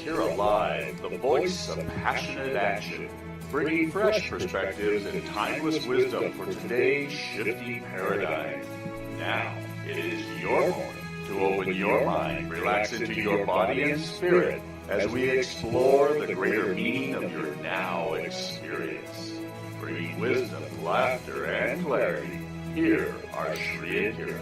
Kira Live, the voice of passionate action, bringing fresh perspectives and timeless wisdom for today's shifting paradigm. Now, it is your moment to open your mind, relax into your body and spirit as we explore the greater meaning of your now experience. Bringing wisdom, laughter, and clarity, here are Shri and Kira.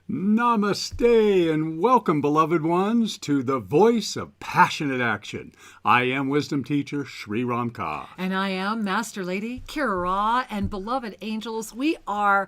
Namaste and welcome, beloved ones, to the voice of passionate action. I am wisdom teacher Sri Ramka. And I am Master Lady Kira Ra. And beloved angels, we are...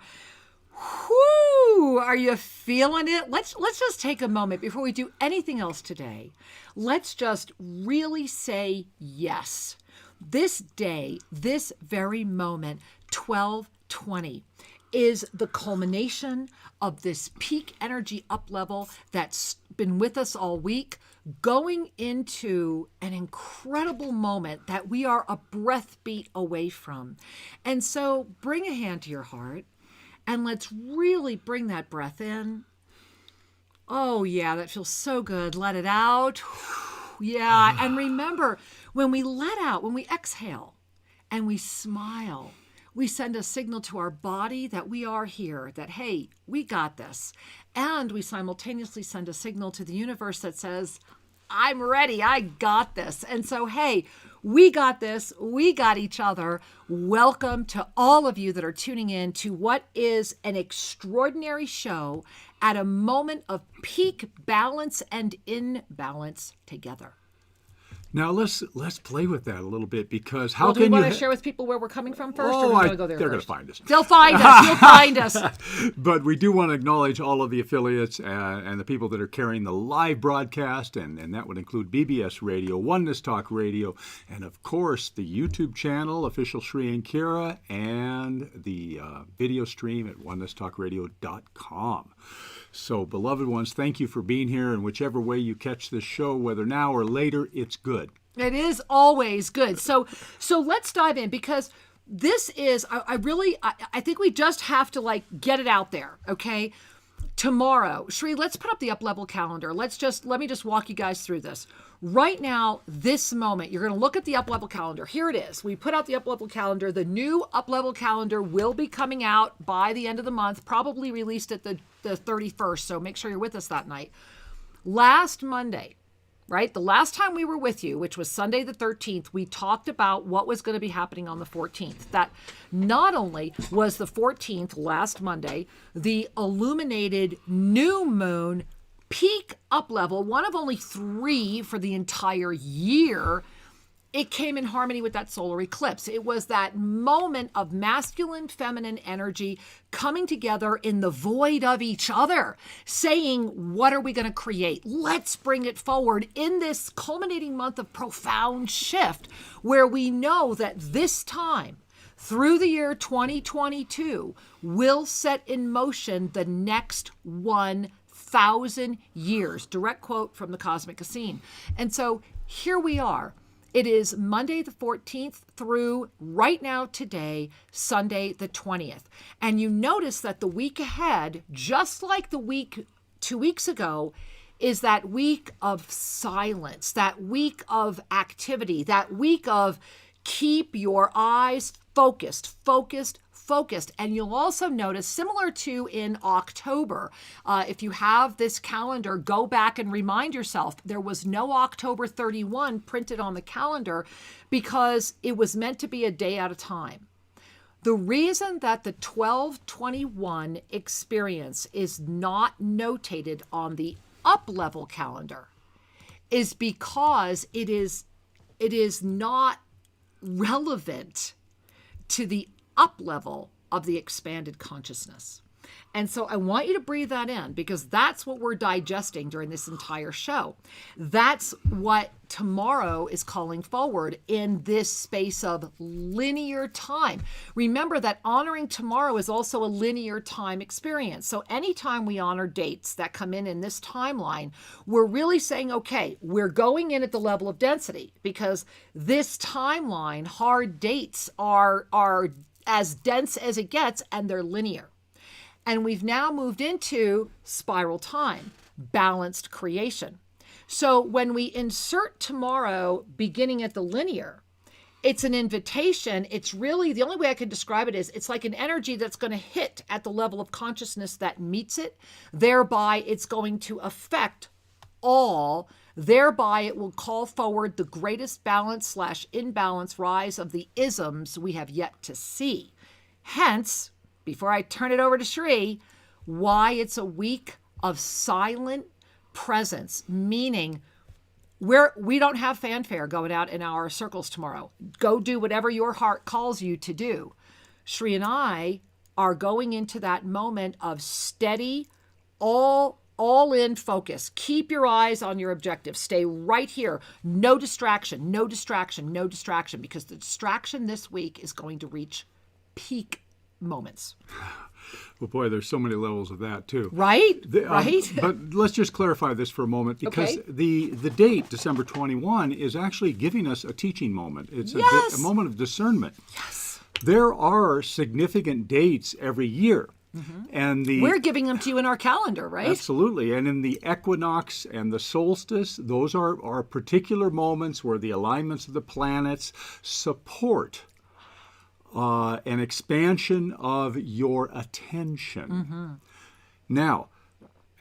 Whoo! Are you feeling it? Let's just take a moment before we do anything else today. Let's just really say yes. This day, this very moment, 12:20, is the culmination of this peak energy up level that's been with us all week, going into an incredible moment that we are a breath beat away from. And so bring a hand to your heart and let's really bring that breath in. Oh yeah, that feels so good. Let it out. Yeah, and remember, when we let out, when we exhale and we smile, we send a signal to our body that we are here, that, hey, we got this. And we simultaneously send a signal to the universe that says, I'm ready, I got this. And so, hey, we got this, we got each other. Welcome to all of you that are tuning in to what is an extraordinary show at a moment of peak balance and imbalance together. Now let's play with that a little bit, because do we want to share with people where we're coming from first, or are we going to go there they're first? going to find us. They'll find us. You'll find us. But we do want to acknowledge all of the affiliates and the people that are carrying the live broadcast, and that would include BBS Radio, Oneness Talk Radio, and of course the YouTube channel, Official Shri and Kira, and the video stream at onenesstalkradio.com. So, beloved ones, thank you for being here, and whichever way you catch this show, whether now or later, it's good. It is always good. So let's dive in, because this is, I think we just have to get it out there, okay? Tomorrow, Shri, let's put up the Uplevel Calendar. Let me just walk you guys through this. Right now, this moment, you're going to look at the Uplevel Calendar. Here it is. We put out the Uplevel Calendar. The new Uplevel Calendar will be coming out by the end of the month, probably released at the 31st, so make sure you're with us that night. Last Monday, right, the last time we were with you, which was Sunday the 13th, we talked about what was going to be happening on the 14th. That not only was the 14th, last Monday, the illuminated new moon peak up level, one of only 3 for the entire year, it came in harmony with that solar eclipse. It was that moment of masculine, feminine energy coming together in the void of each other, saying, what are we going to create? Let's bring it forward in this culminating month of profound shift, where we know that this time, through the year 2022, will set in motion the next 1,000 years. Direct quote from the Cosmic Essene. And so here we are. It is Monday the 14th through right now today, Sunday the 20th. And you notice that the week ahead, just like the week 2 weeks ago, is that week of silence, that week of activity, that week of keep your eyes focused. And you'll also notice, similar to in October, if you have this calendar, go back and remind yourself, there was no October 31 printed on the calendar because it was meant to be a day at a time. The reason that the 12/21 experience is not notated on the Uplevel calendar is because it is not relevant to the up level of the expanded consciousness. And so I want you to breathe that in, because that's what we're digesting during this entire show. That's what tomorrow is calling forward in this space of linear time. Remember that honoring tomorrow is also a linear time experience. So anytime we honor dates that come in this timeline, we're really saying, okay, we're going in at the level of density, because this timeline, hard dates are as dense as it gets, and they're linear. And we've now moved into spiral time, balanced creation. So when we insert tomorrow beginning at the linear, it's an invitation. It's really, the only way I can describe it is it's like an energy that's going to hit at the level of consciousness that meets it. Thereby, it's going to affect all. Thereby, it will call forward the greatest balance/imbalance rise of the isms we have yet to see. Hence, before I turn it over to Shri, why it's a week of silent presence, meaning we don't have fanfare going out in our circles tomorrow. Go do whatever your heart calls you to do. Shri and I are going into that moment of steady, all in focus. Keep your eyes on your objective. Stay right here. No distraction, no distraction, no distraction, because the distraction this week is going to reach peak moments. Well, boy, there's so many levels of that, too. Right? Right? But let's just clarify this for a moment, because Okay. the date, December 21, is actually giving us a teaching moment. It's Yes. a moment of discernment. Yes. There are significant dates every year. And We're giving them to you in our calendar, right? Absolutely. And in the equinox and the solstice, those are particular moments where the alignments of the planets support an expansion of your attention. Now,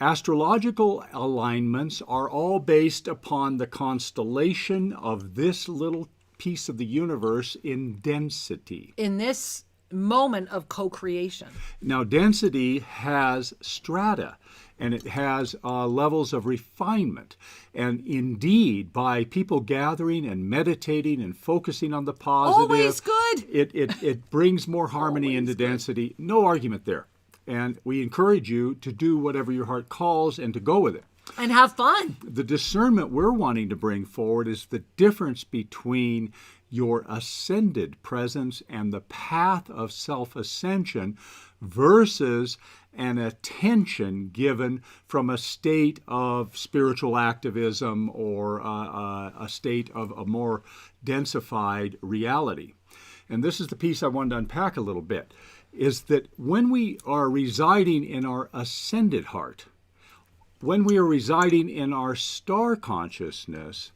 astrological alignments are all based upon the constellation of this little piece of the universe in density. In this moment of co-creation. Now, density has strata, and it has levels of refinement. And indeed, by people gathering and meditating and focusing on the positive, Always good. It brings more harmony into density. No argument there. And we encourage you to do whatever your heart calls and to go with it. And have fun. The discernment we're wanting to bring forward is the difference between your ascended presence and the path of self-ascension versus an attention given from a state of spiritual activism or a state of a more densified reality. And this is the piece I wanted to unpack a little bit, is that when we are residing in our ascended heart, when we are residing in our star consciousness,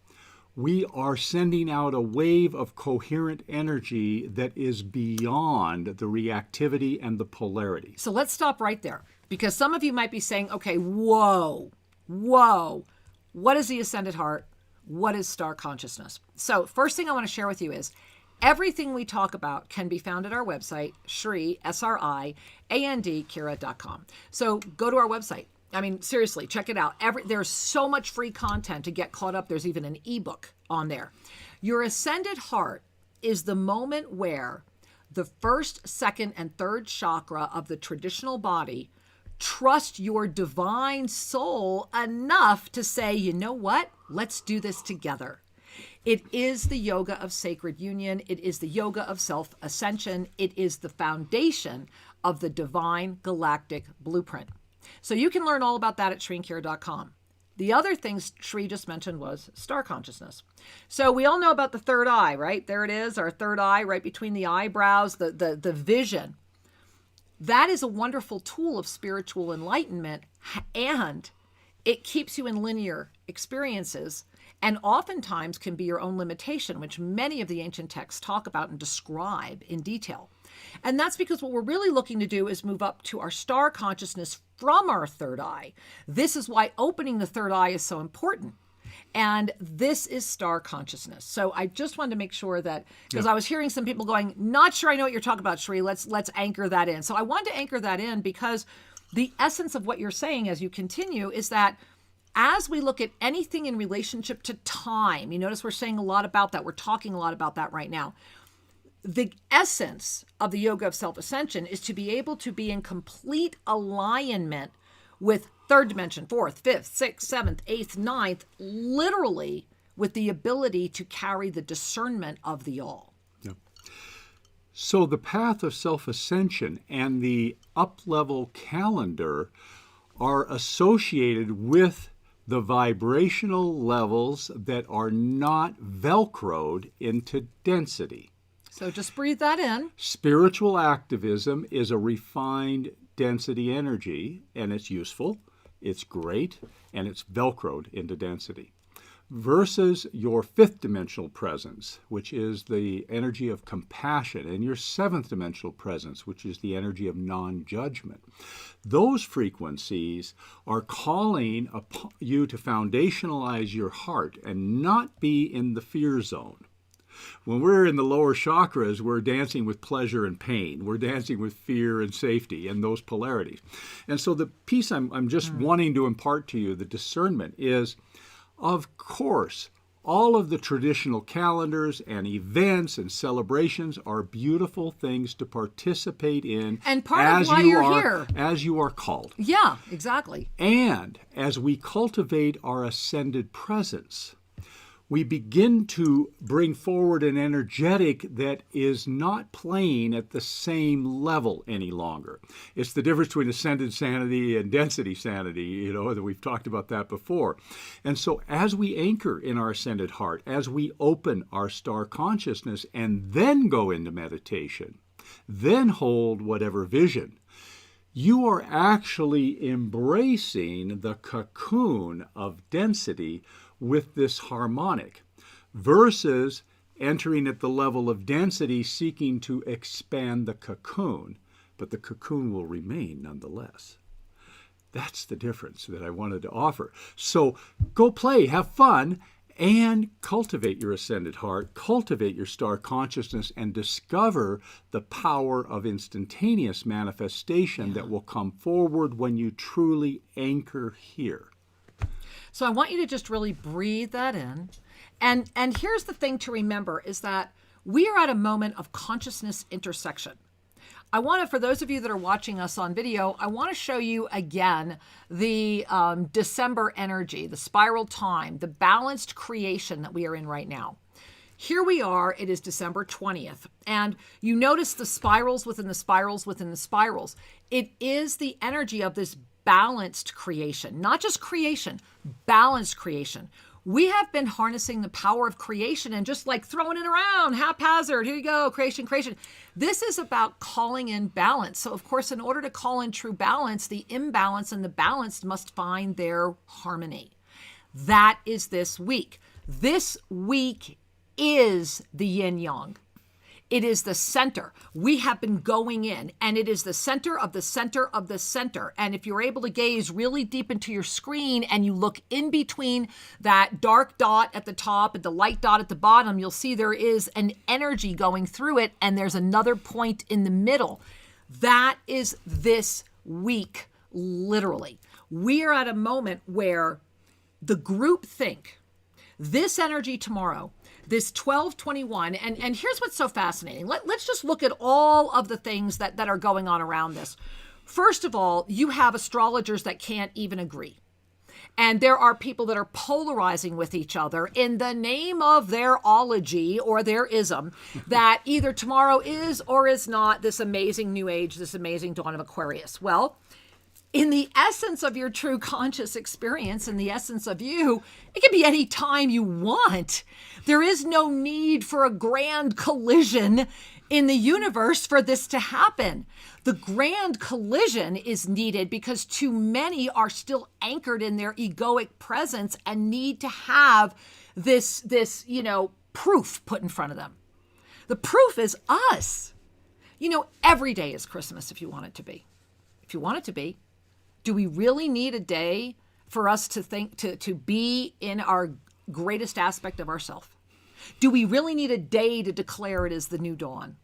we are sending out a wave of coherent energy that is beyond the reactivity and the polarity. So let's stop right there, because some of you might be saying, okay, whoa, what is the ascended heart? What is star consciousness? So first thing I want to share with you is everything we talk about can be found at our website, Shri, S-R-I-A-N-D, Kira.com. So go to our website. I mean, seriously, check it out. There's so much free content to get caught up. There's even an ebook on there. Your ascended heart is the moment where the first, second, and third chakra of the traditional body trust your divine soul enough to say, you know what? Let's do this together. It is the yoga of sacred union. It is the yoga of self-ascension. It is the foundation of the divine galactic blueprint. So you can learn all about that at shrinkira.com. The other things Shri just mentioned was star consciousness. So we all know about the third eye, right? There it is, our third eye right between the eyebrows, the vision. That is a wonderful tool of spiritual enlightenment, and it keeps you in linear experiences and oftentimes can be your own limitation, which many of the ancient texts talk about and describe in detail. And that's because what we're really looking to do is move up to our star consciousness from our third eye. This is why opening the third eye is so important. And this is star consciousness. So I just wanted to make sure that, because I was hearing some people going, not sure I know what you're talking about, Shri, let's anchor that in. So I wanted to anchor that in because the essence of what you're saying as you continue is that as we look at anything in relationship to time, you notice we're saying a lot about that. We're talking a lot about that right now. The essence of the yoga of self-ascension is to be able to be in complete alignment with third dimension, fourth, fifth, sixth, seventh, eighth, ninth, literally with the ability to carry the discernment of the all. Yeah. So the path of self-ascension and the Uplevel Calendar are associated with the vibrational levels that are not Velcroed into density. So just breathe that in. Spiritual activism is a refined density energy, and it's useful, it's great, and it's Velcroed into density. versus your fifth dimensional presence, which is the energy of compassion, and your seventh dimensional presence, which is the energy of non-judgment. Those frequencies are calling upon you to foundationalize your heart and not be in the fear zone. When we're in the lower chakras, we're dancing with pleasure and pain. We're dancing with fear and safety and those polarities. And so the piece I'm just wanting to impart to you, the discernment, is, of course, all of the traditional calendars and events and celebrations are beautiful things to participate in. And part of why you're here. As you are called. Yeah, exactly. And as we cultivate our ascended presence, we begin to bring forward an energetic that is not playing at the same level any longer. It's the difference between ascended sanity and density sanity, that we've talked about that before. And so as we anchor in our ascended heart, as we open our star consciousness and then go into meditation, then hold whatever vision, you are actually embracing the cocoon of density with this harmonic, versus entering at the level of density seeking to expand the cocoon, but the cocoon will remain nonetheless. That's the difference that I wanted to offer. So go play, have fun, and cultivate your ascended heart, cultivate your star consciousness, and discover the power of instantaneous manifestation that will come forward when you truly anchor here. So I want you to just really breathe that in. And here's the thing to remember is that we are at a moment of consciousness intersection. I want to, for those of you that are watching us on video, I want to show you again the December energy, the spiral time, the balanced creation that we are in right now. Here we are, it is December 20th, and you notice the spirals within the spirals within the spirals. It is the energy of this balanced creation, not just creation, balanced creation. We have been harnessing the power of creation and just like throwing it around, haphazard, here you go, creation, creation. This is about calling in balance. So of course, in order to call in true balance, the imbalance and the balanced must find their harmony. That is this week. This week is the yin-yang. It is the center. We have been going in, and it is the center of the center of the center. And if you're able to gaze really deep into your screen and you look in between that dark dot at the top and the light dot at the bottom, you'll see there is an energy going through it, and there's another point in the middle. That is this week, literally. We are at a moment where the groupthink, this energy tomorrow, this 12/21, and here's what's so fascinating. Let's just look at all of the things that are going on around this. First of all, you have astrologers that can't even agree. And there are people that are polarizing with each other in the name of their ology or their ism, that either tomorrow is or is not this amazing new age, this amazing dawn of Aquarius. Well, in the essence of your true conscious experience, in the essence of you, it can be any time you want. There is no need for a grand collision in the universe for this to happen. The grand collision is needed because too many are still anchored in their egoic presence and need to have this proof put in front of them. The proof is us. Every day is Christmas if you want it to be. If you want it to be. Do we really need a day for us to think, to be in our greatest aspect of ourselves? Do we really need a day to declare it as the new dawn?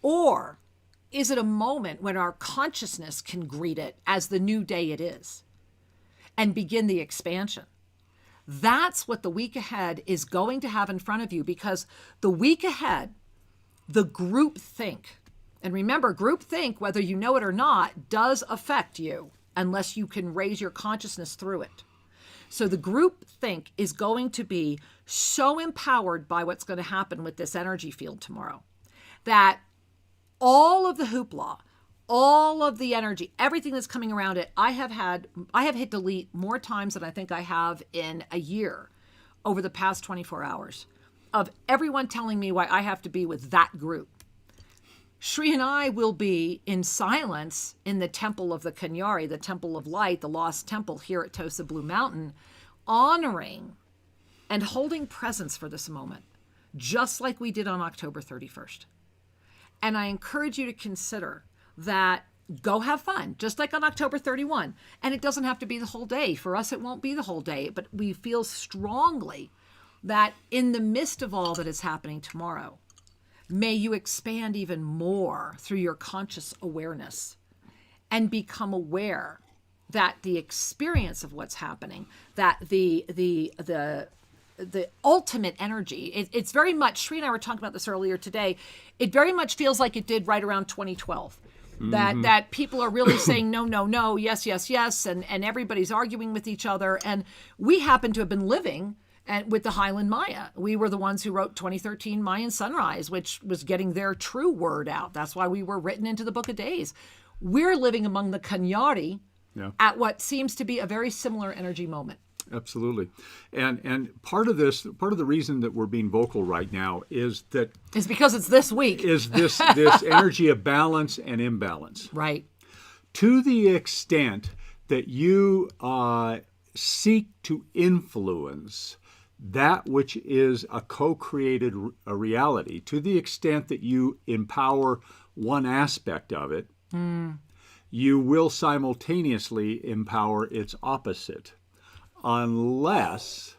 Or is it a moment when our consciousness can greet it as the new day it is and begin the expansion? That's what the week ahead is going to have in front of you, because the week ahead, the groupthink, and remember, groupthink, whether you know it or not, does affect you unless you can raise your consciousness through it. So the group think is going to be so empowered by what's going to happen with this energy field tomorrow that all of the hoopla, all of the energy, everything that's coming around it, I have hit delete more times than I think I have in a year over the past 24 hours of everyone telling me why I have to be with that group. Shri and I will be in silence in the temple of the Kanyari, the temple of light, the lost temple here at TOSA Blue Mountain, honoring and holding presence for this moment, just like we did on October 31st. And I encourage you to consider that. Go have fun, just like on October 31. And it doesn't have to be the whole day. For us, it won't be the whole day, but we feel strongly that in the midst of all that is happening tomorrow, may you expand even more through your conscious awareness and become aware that the experience of what's happening, that the ultimate energy, it's very much, Sri and I were talking about this earlier today, it very much feels like it did right around 2012. That people are really saying no, no, no, yes, yes, yes, and everybody's arguing with each other. And we happen to have been living with the Highland Maya. We were the ones who wrote 2013 Mayan Sunrise, which was getting their true word out. That's why we were written into the Book of Days. We're living among the Kanyari at what seems to be a very similar energy moment. Absolutely. And part of the reason that we're being vocal right now is because it's this week. Is this energy of balance and imbalance. Right. To the extent that you seek to influence that which is a co-created reality, to the extent that you empower one aspect of it, you will simultaneously empower its opposite, unless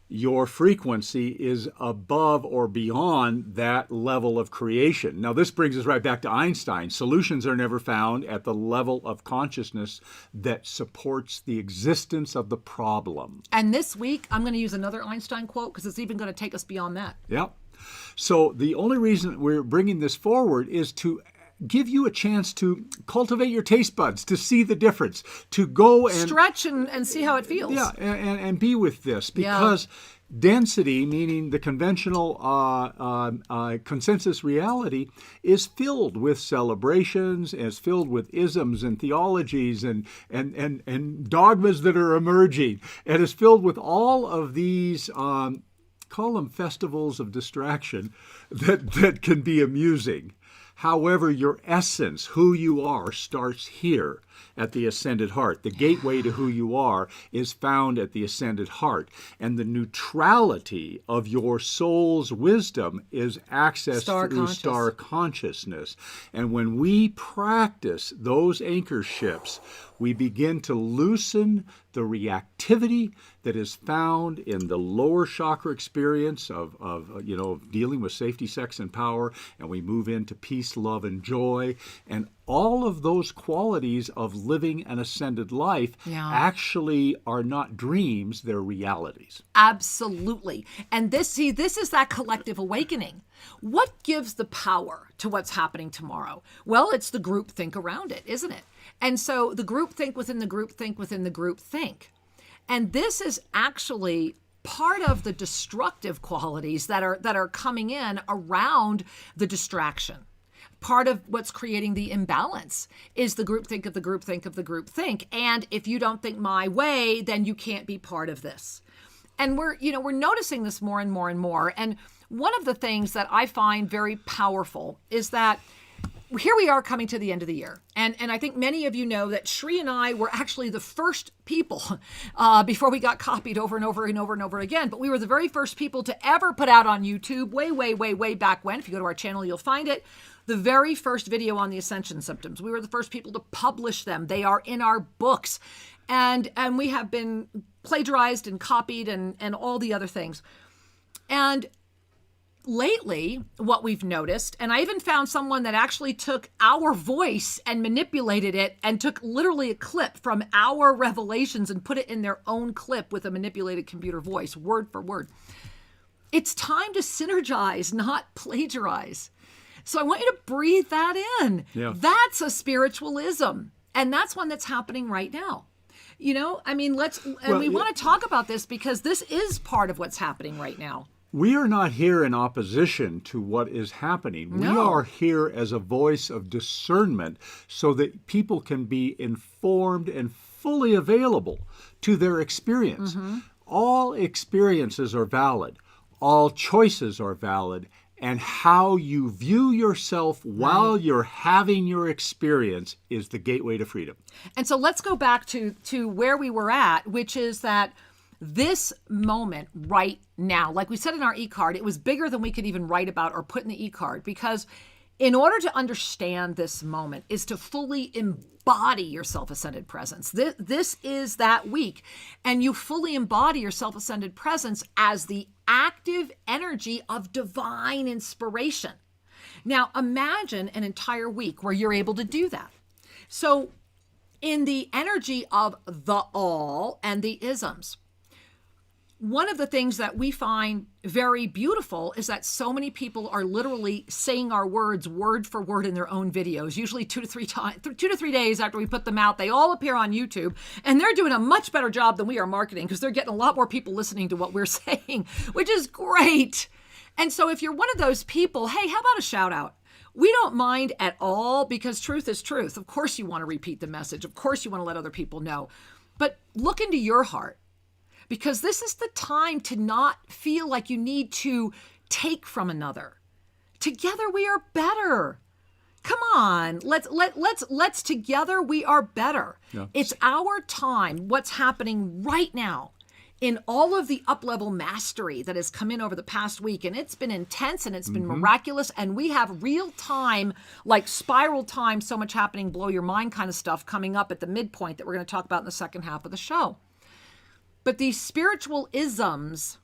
your frequency is above or beyond that level of creation. Now, this brings us right back to Einstein. Solutions are never found at the level of consciousness that supports the existence of the problem. And this week, I'm going to use another Einstein quote because it's even going to take us beyond that. Yep. So the only reason we're bringing this forward is to give you a chance to cultivate your taste buds, to see the difference, to go and stretch and see how it feels. Yeah, and be with this, because density, meaning the conventional consensus reality, is filled with celebrations, is filled with isms and theologies and dogmas that are emerging, and is filled with all of these call them festivals of distraction that can be amusing. However, your essence, who you are, starts here at the Ascended Heart. The gateway to who you are is found at the Ascended Heart. And the neutrality of your soul's wisdom is accessed through star consciousness. And when we practice those anchorships, we begin to loosen the reactivity that is found in the lower chakra experience of dealing with safety, sex, and power, and we move into peace, love, and joy. And all of those qualities of living an ascended life actually are not dreams, they're realities. Absolutely. And this is that collective awakening. What gives the power to what's happening tomorrow? Well, it's the group think around it, isn't it? And so the group think within the group think within the group think. And this is actually part of the destructive qualities that are coming in around the distraction. Part of what's creating the imbalance is the group think of the group think of the group think. And if you don't think my way, then you can't be part of this. And we're noticing this more and more and more. And one of the things that I find very powerful is that here we are coming to the end of the year. And I think many of you know that Sri and I were actually the first people before we got copied over and over and over and over again. But we were the very first people to ever put out on YouTube way, way, way, way back when. If you go to our channel, you'll find it. The very first video on the Ascension Symptoms. We were the first people to publish them. They are in our books. And we have been plagiarized and copied and all the other things. And lately, what we've noticed, and I even found someone that actually took our voice and manipulated it and took literally a clip from our revelations and put it in their own clip with a manipulated computer voice, word for word. It's time to synergize, not plagiarize. So I want you to breathe that in. Yeah. That's a spiritualism. And that's one that's happening right now. We want to talk about this because this is part of what's happening right now. We are not here in opposition to what is happening. No. We are here as a voice of discernment so that people can be informed and fully available to their experience. Mm-hmm. All experiences are valid. All choices are valid. And how you view yourself while you're having your experience is the gateway to freedom. And so let's go back to where we were at, which is that this moment right now, like we said in our e-card, it was bigger than we could even write about or put in the e-card, because in order to understand this moment is to fully embody your self-ascended presence. This is that week. And you fully embody your self-ascended presence as the active energy of divine inspiration. Now, imagine an entire week where you're able to do that. So in the energy of the all and the isms, one of the things that we find very beautiful is that so many people are literally saying our words word for word in their own videos, usually 2 to 3 days after we put them out. They all appear on YouTube, and they're doing a much better job than we are marketing, because they're getting a lot more people listening to what we're saying, which is great. And so if you're one of those people, hey, how about a shout out? We don't mind at all, because truth is truth. Of course you want to repeat the message. Of course you want to let other people know. But look into your heart, because this is the time to not feel like you need to take from another. Together we are better. Come on, let's together we are better. Yeah. It's our time. What's happening right now in all of the up-level mastery that has come in over the past week, and it's been intense and it's been miraculous, and we have real time, like spiral time, so much happening, blow your mind kind of stuff coming up at the midpoint that we're going to talk about in the second half of the show. But these spiritual isms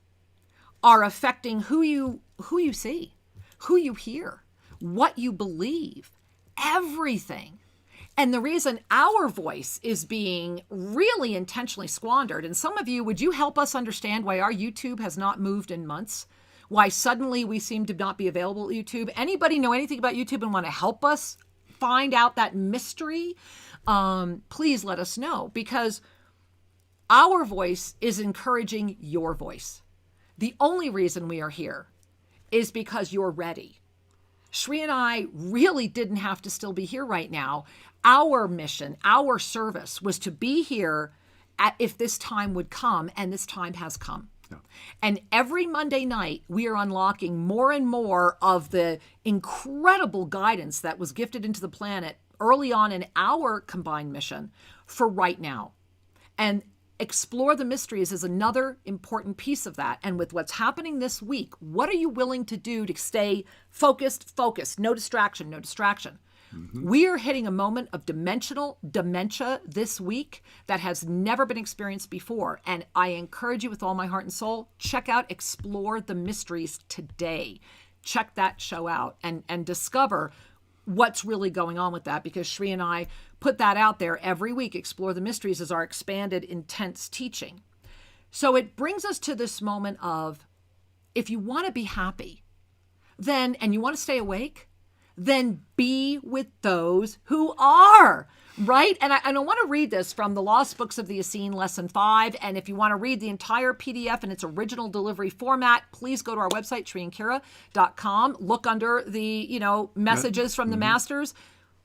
are affecting who you see, who you hear, what you believe, everything. And the reason our voice is being really intentionally squandered, and some of you, would you help us understand why our YouTube has not moved in months? Why suddenly we seem to not be available at YouTube? Anybody know anything about YouTube and want to help us find out that mystery? Please let us know, because our voice is encouraging your voice. The only reason we are here is because you're ready. Shri and I really didn't have to still be here right now. Our mission, our service was to be here if this time would come, and this time has come. Yeah. And every Monday night, we are unlocking more and more of the incredible guidance that was gifted into the planet early on in our combined mission for right now. And Explore the Mysteries is another important piece of that. And with what's happening this week, what are you willing to do to stay focused, no distraction, no distraction? We are hitting a moment of dimensional dementia this week that has never been experienced before. And I encourage you with all my heart and soul, check out Explore the Mysteries today. Check that show out and discover what's really going on with that, because Shri and I put that out there every week. Explore the Mysteries is our expanded, intense teaching. So it brings us to this moment of, if you want to be happy, then, and you want to stay awake, then be with those who are, right? And I want to read this from the Lost Books of the Essene, Lesson 5. And if you want to read the entire PDF in its original delivery format, please go to our website, shriandkira.com. Look under the, messages from the masters,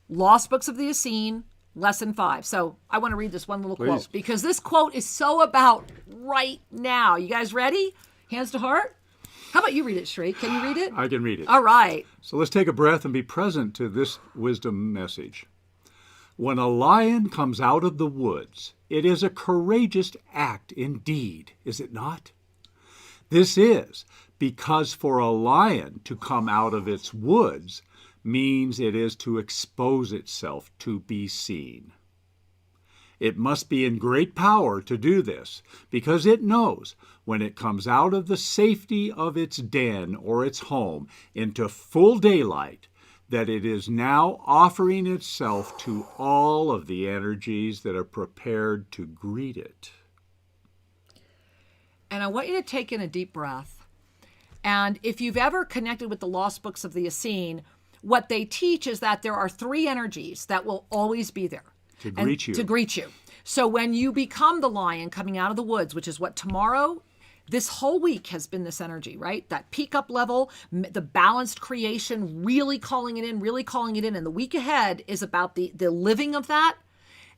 Lost Books of the Essene, Lesson 5. So I want to read this one little quote, because this quote is so about right now. You guys ready? Hands to heart? How about you read it, Shri? Can you read it? I can read it. All right. So let's take a breath and be present to this wisdom message. When a lion comes out of the woods, it is a courageous act indeed, is it not? This is because for a lion to come out of its woods means it is to expose itself to be seen. It must be in great power to do this, because it knows when it comes out of the safety of its den or its home into full daylight, that it is now offering itself to all of the energies that are prepared to greet it. And I want you to take in a deep breath. And if you've ever connected with the Lost Books of the Essene, what they teach is that there are 3 energies that will always be there. To greet you. To greet you. So when you become the lion coming out of the woods, which is what tomorrow, this whole week has been this energy, right? That peak up level, the balanced creation, really calling it in. And the week ahead is about the living of that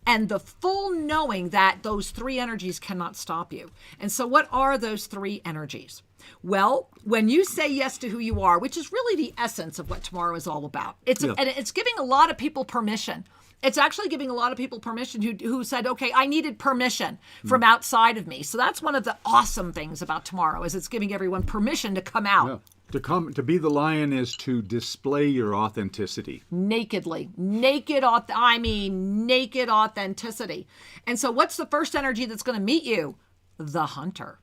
and the full knowing that those 3 energies cannot stop you. And so what are those 3 energies? Well, when you say yes to who you are, which is really the essence of what tomorrow is all about, and it's giving a lot of people permission. It's actually giving a lot of people permission who said, okay, I needed permission from outside of me. So that's one of the awesome things about tomorrow is it's giving everyone permission to come out. Yeah. To be the lion is to display your authenticity. Nakedly. Naked authenticity. And so what's the first energy that's going to meet you? The hunter.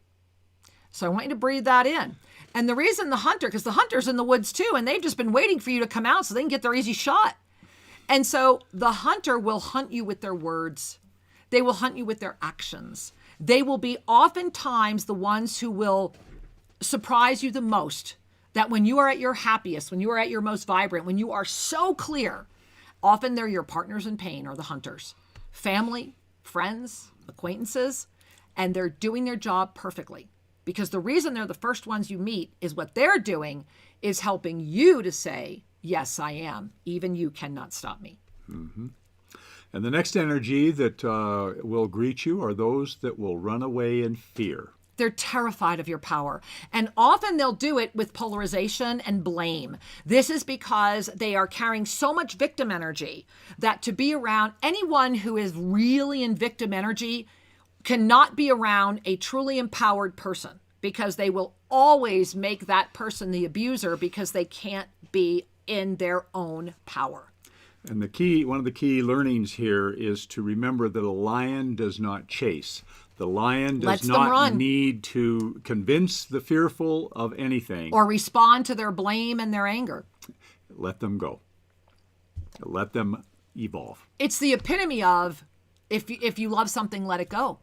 So I want you to breathe that in. And the reason the hunter, because the hunter's in the woods too, and they've just been waiting for you to come out so they can get their easy shot. And so the hunter will hunt you with their words. They will hunt you with their actions. They will be oftentimes the ones who will surprise you the most. That when you are at your happiest, when you are at your most vibrant, when you are so clear, often they're your partners in pain or the hunters. Family, friends, acquaintances, and they're doing their job perfectly. Because the reason they're the first ones you meet is what they're doing is helping you to say, yes, I am. Even you cannot stop me. Mm-hmm. And the next energy that will greet you are those that will run away in fear. They're terrified of your power. And often they'll do it with polarization and blame. This is because they are carrying so much victim energy that to be around anyone who is really in victim energy cannot be around a truly empowered person because they will always make that person the abuser because they can't be in their own power. And one of the key learnings here is to remember that a lion does not chase. The lion does not need to convince the fearful of anything. Or respond to their blame and their anger. Let them go. Let them evolve. It's the epitome of if you love something, let it go.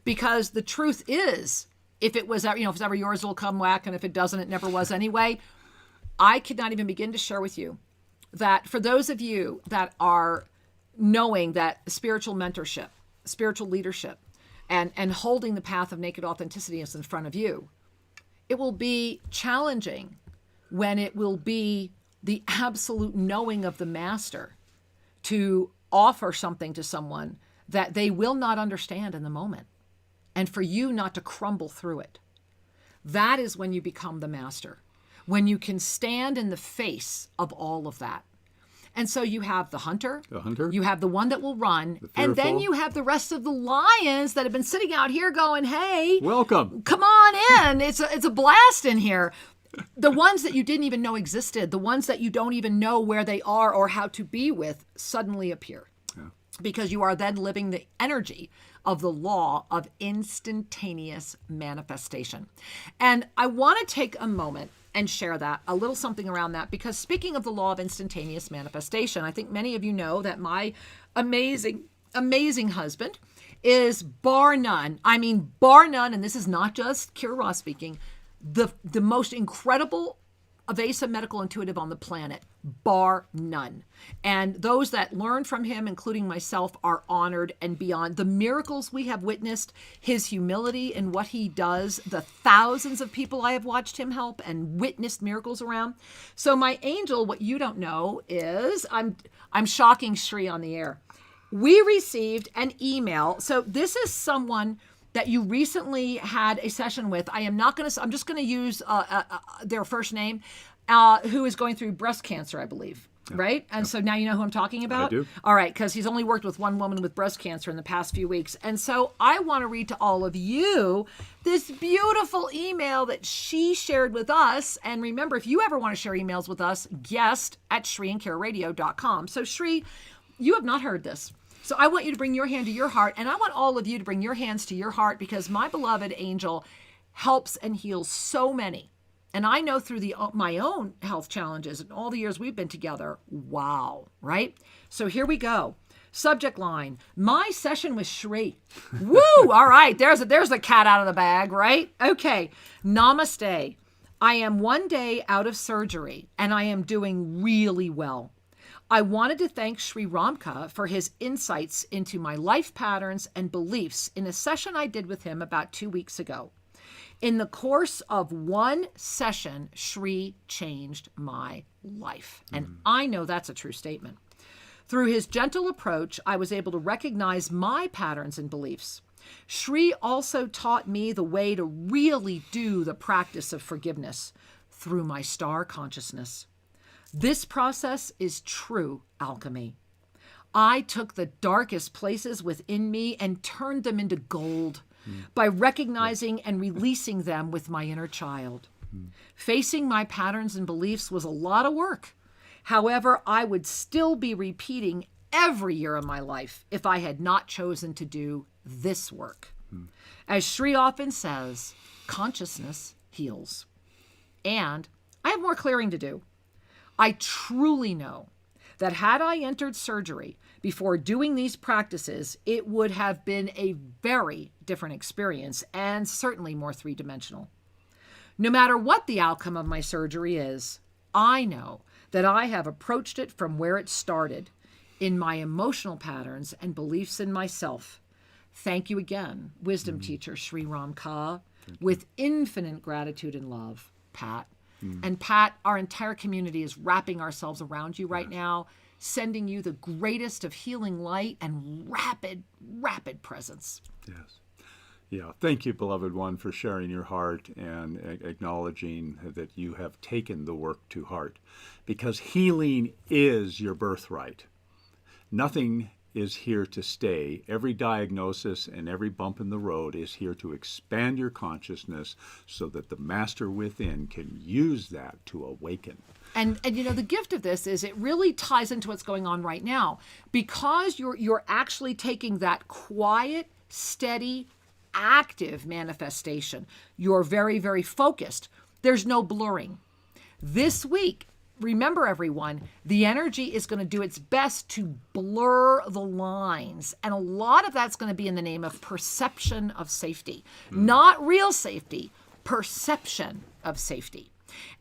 Because the truth is, if it's ever yours, it'll come back. And if it doesn't, it never was anyway. I could not even begin to share with you that for those of you that are knowing that spiritual mentorship, spiritual leadership, and holding the path of naked authenticity is in front of you, it will be challenging when it will be the absolute knowing of the master to offer something to someone that they will not understand in the moment, and for you not to crumble through it. That is when you become the master, when you can stand in the face of all of that. And so you have the hunter, you have the one that will run, and then you have the rest of the lions that have been sitting out here going, hey, welcome, come on in. It's a blast in here. The ones that you didn't even know existed, the ones that you don't even know where they are or how to be with suddenly appear. Yeah. Because you are then living the energy of the law of instantaneous manifestation. And I want to take a moment and share that, a little something around that, because speaking of the law of instantaneous manifestation, I think many of you know that my amazing, amazing husband is bar none, and this is not just Kira Ross speaking, the most incredible evasive medical intuitive on the planet, bar none. And those that learn from him, including myself, are honored and beyond. The miracles we have witnessed, his humility and what he does, the thousands of people I have watched him help and witnessed miracles around. So my angel, what you don't know is, I'm shocking Shri on the air. We received an email. So this is someone that you recently had a session with. I'm just going to use their first name, who is going through breast cancer, I believe. Yeah. Right? And so now you know who I'm talking about? I do. All right, because he's only worked with one woman with breast cancer in the past few weeks. And so I want to read to all of you this beautiful email that she shared with us. And remember, if you ever want to share emails with us, guest@ShriandKaraRadio.com. So Shri, you have not heard this. So I want you to bring your hand to your heart, and I want all of you to bring your hands to your heart, because my beloved angel helps and heals so many. And I know through my own health challenges and all the years we've been together, wow, right? So here we go. Subject line, my session with Shri. Woo! All right, there's the cat out of the bag, right? Okay, namaste. I am 1 day out of surgery, and I am doing really well. I wanted to thank Sri Ramka for his insights into my life patterns and beliefs in a session I did with him about 2 weeks ago. In the course of one session, Sri changed my life. And I know that's a true statement. Through his gentle approach, I was able to recognize my patterns and beliefs. Sri also taught me the way to really do the practice of forgiveness through my star consciousness. This process is true alchemy. I took the darkest places within me and turned them into gold by recognizing and releasing them with my inner child. Facing my patterns and beliefs was a lot of work. However, I would still be repeating every year of my life if I had not chosen to do this work. As Sri often says, consciousness heals. And I have more clearing to do. I truly know that had I entered surgery before doing these practices, it would have been a very different experience and certainly more three-dimensional. No matter what the outcome of my surgery is, I know that I have approached it from where it started, in my emotional patterns and beliefs in myself. Thank you again, wisdom teacher Sri Ram Ka, with infinite gratitude and love, Pat. And Pat, our entire community is wrapping ourselves around you right now, sending you the greatest of healing light and rapid, rapid presence. Yes. Yeah. Thank you, beloved one, for sharing your heart and acknowledging that you have taken the work to heart, because healing is your birthright. Nothing is here to stay. Every diagnosis and every bump in the road is here to expand your consciousness so that the master within can use that to awaken. And you know, the gift of this is it really ties into what's going on right now, because you're actually taking that quiet, steady, active manifestation. You're very, very focused. There's no blurring. This week, remember everyone, the energy is going to do its best to blur the lines. And a lot of that's going to be in the name of perception of safety. Not real safety, perception of safety.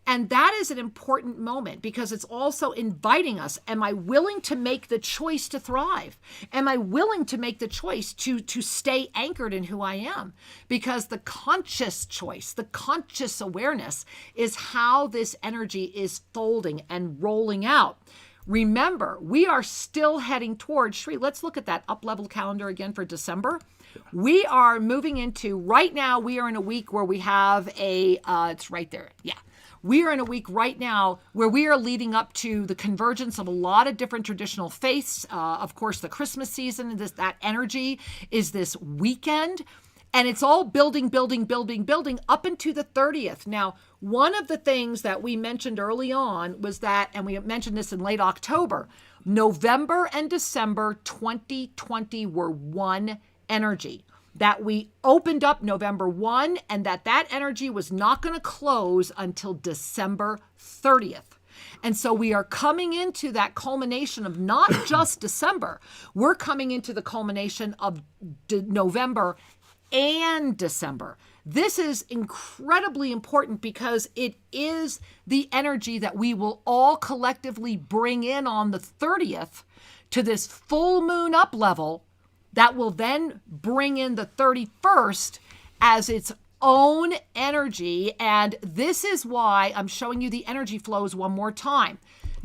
And that is an important moment because it's also inviting us. Am I willing to make the choice to thrive? Am I willing to make the choice to stay anchored in who I am? Because the conscious choice, the conscious awareness is how this energy is folding and rolling out. Remember, we are still heading towards Sri. Let's look at that Uplevel calendar again for December. We are moving into, right now, we are in a week where we have it's right there. Yeah. We are in a week right now where we are leading up to the convergence of a lot of different traditional faiths. Of course, the Christmas season, that energy is this weekend. And it's all building up into the 30th. Now, one of the things that we mentioned early on was that, and we mentioned this in late October, November and December 2020 were one energy. That we opened up November 1 and that energy was not going to close until December 30th. And so we are coming into that culmination of not just December, we're coming into the culmination of November and December. This is incredibly important because it is the energy that we will all collectively bring in on the 30th to this full moon up level that will then bring in the 31st as its own energy. And this is why I'm showing you the energy flows one more time.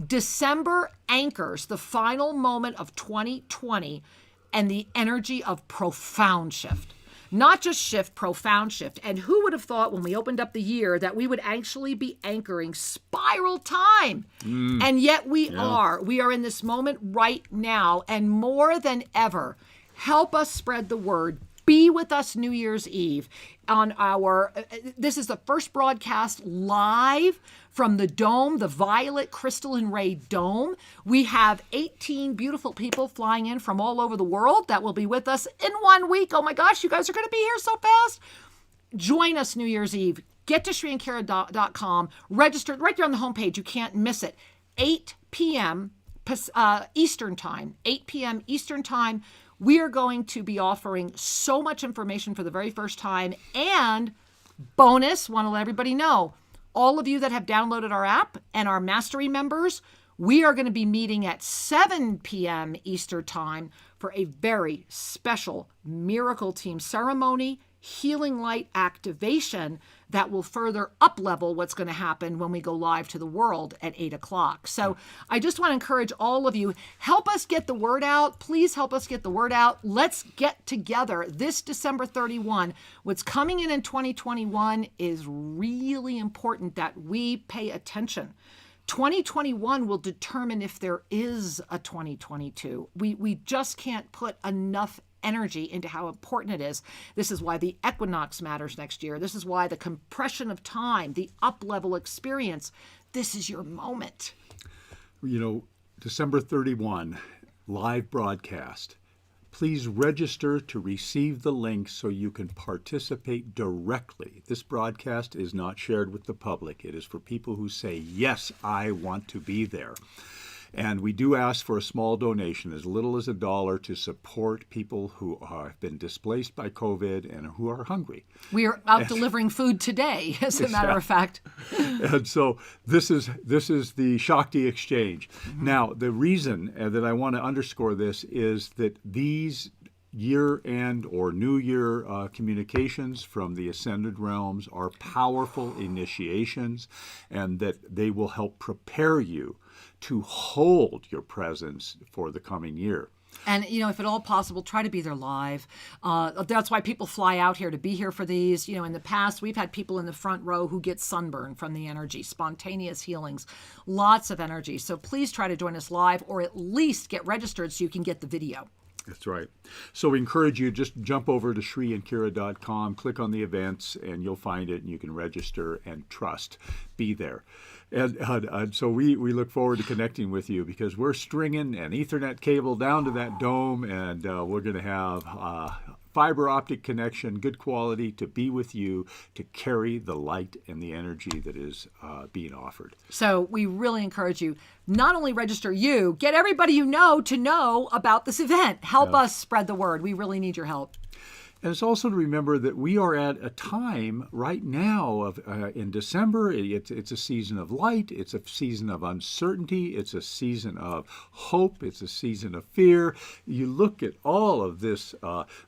December anchors the final moment of 2020 and the energy of profound shift. Not just shift, profound shift. And who would have thought when we opened up the year that we would actually be anchoring spiral time? And yet we are. We are in this moment right now. And more than ever, help us spread the word. Be with us New Year's Eve on this is the first broadcast live from the Dome, the Violet Crystal and Ray Dome. We have 18 beautiful people flying in from all over the world that will be with us in 1 week. Oh my gosh, you guys are going to be here so fast. Join us New Year's Eve. Get to ShriandKara.com. Register right there on the homepage. You can't miss it. 8 p.m. Eastern Time. 8 p.m. Eastern Time. We are going to be offering so much information for the very first time. And bonus, want to let everybody know, all of you that have downloaded our app and our mastery members, we are going to be meeting at 7 p.m. Eastern Time for a very special miracle team ceremony, healing light activation that will further up-level what's going to happen when we go live to the world at 8 o'clock. So I just want to encourage all of you, help us get the word out. Please help us get the word out. Let's get together this December 31. What's coming in 2021 is really important that we pay attention 2021 will determine if there is a 2022. We just can't put enough energy into how important it is. This is why the equinox matters next year. This is why the compression of time, the up-level experience, this is your moment. You know, December 31, live broadcast. Please register to receive the link so you can participate directly. This broadcast is not shared with the public. It is for people who say, yes, I want to be there. And we do ask for a small donation, as little as $1, to support people who have been displaced by COVID and who are hungry. We are out delivering food today, as a matter of fact. And so this is the Shakti Exchange. Now, the reason that I want to underscore this is that these year-end or New Year communications from the Ascended Realms are powerful initiations, and that they will help prepare you to hold your presence for the coming year. And, you know, if at all possible, try to be there live. That's why people fly out here to be here for these. You know, in the past, we've had people in the front row who get sunburn from the energy, spontaneous healings, lots of energy. So please try to join us live, or at least get registered so you can get the video. That's right. So we encourage you, just jump over to ShriandKira.com, click on the events, and you'll find it, and you can register and trust. Be there. And so we look forward to connecting with you, because we're stringing an Ethernet cable down to that dome, and we're going to have fiber optic connection, good quality, to be with you, to carry the light and the energy that is being offered. So we really encourage you, not only register you, get everybody you know to know about this event. Help us spread the word. We really need your help. And it's also to remember that we are at a time right now of in December. It's a season of light. It's a season of uncertainty. It's a season of hope. It's a season of fear. You look at all of this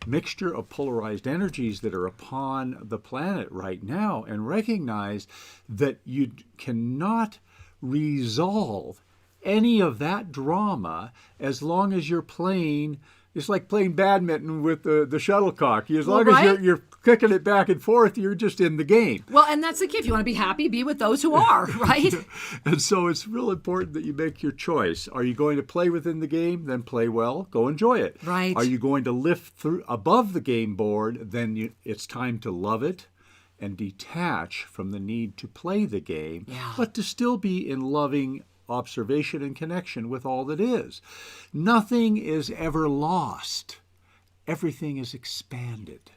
mixture of polarized energies that are upon the planet right now, and recognize that you cannot resolve any of that drama as long as you're playing. It's like playing badminton with the shuttlecock. As long as you're kicking it back and forth, you're just in the game. Well, and that's the key. If you want to be happy, be with those who are, right? And so it's real important that you make your choice. Are you going to play within the game? Then play well. Go enjoy it. Right. Are you going to lift through above the game board? Then it's time to love it and detach from the need to play the game, but to still be in loving observation and connection with all that is. Nothing is ever lost. Everything is expanded.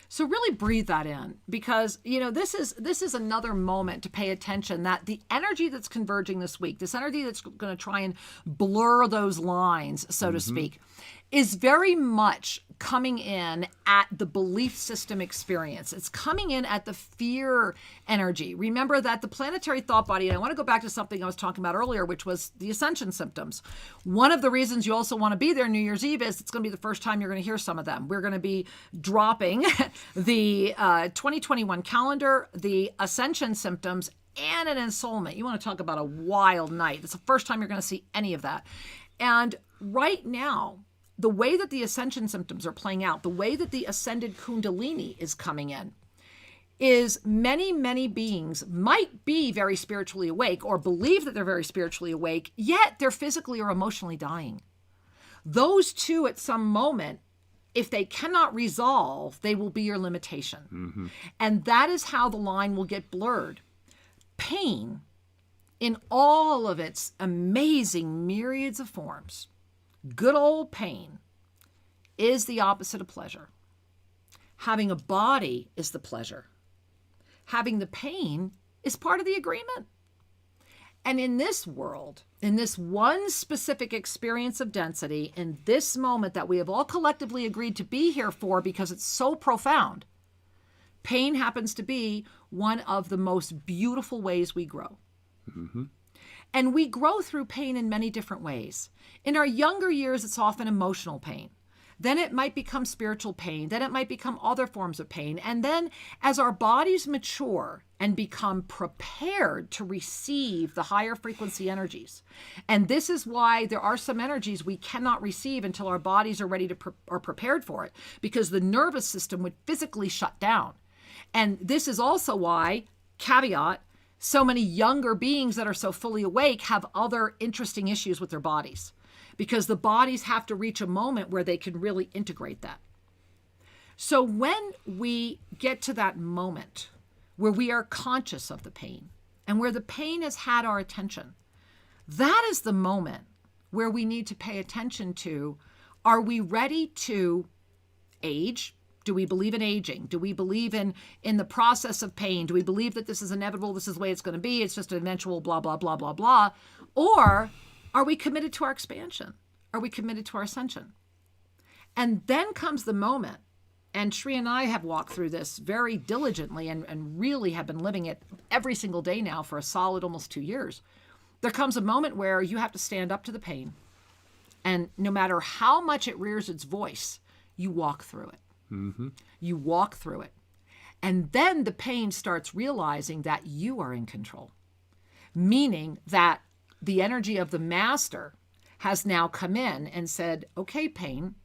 So really breathe that in, because, you know, this is another moment to pay attention that the energy that's converging this week, this energy that's going to try and blur those lines, so to speak, is very much coming in at the belief system experience. It's coming in at the fear energy. Remember that the planetary thought body, and I want to go back to something I was talking about earlier, which was the Ascension Symptoms. One of the reasons you also want to be there New Year's Eve is it's going to be the first time you're going to hear some of them. We're going to be dropping the 2021 calendar, the Ascension Symptoms, and an ensoulment. You want to talk about a wild night. It's the first time you're going to see any of that. And right now, the way that the Ascension Symptoms are playing out, the way that the Ascended Kundalini is coming in, is many, many beings might be very spiritually awake or believe that they're very spiritually awake, yet they're physically or emotionally dying. Those two, at some moment, if they cannot resolve, they will be your limitation. And that is how the line will get blurred. Pain, in all of its amazing myriads of forms, good old pain, is the opposite of pleasure. Having a body is the pleasure. Having the pain is part of the agreement. And in this world, in this one specific experience of density, in this moment that we have all collectively agreed to be here for because it's so profound, pain happens to be one of the most beautiful ways we grow. And we grow through pain in many different ways. In our younger years, it's often emotional pain. Then it might become spiritual pain. Then it might become other forms of pain. And then as our bodies mature and become prepared to receive the higher frequency energies, and this is why there are some energies we cannot receive until our bodies are ready to are prepared for it, because the nervous system would physically shut down. And this is also why, caveat, so many younger beings that are so fully awake have other interesting issues with their bodies, because the bodies have to reach a moment where they can really integrate that. So when we get to that moment where we are conscious of the pain and where the pain has had our attention, that is the moment where we need to pay attention to, are we ready to age? Do we believe in aging? Do we believe in the process of pain? Do we believe that this is inevitable? This is the way it's going to be. It's just an eventual blah, blah, blah, blah, blah. Or are we committed to our expansion? Are we committed to our ascension? And then comes the moment, and Shri and I have walked through this very diligently and really have been living it every single day now for a solid almost 2 years. There comes a moment where you have to stand up to the pain. And no matter how much it rears its voice, you walk through it. Mm-hmm. You walk through it. And then the pain starts realizing that you are in control, meaning that the energy of the master has now come in and said, okay, pain,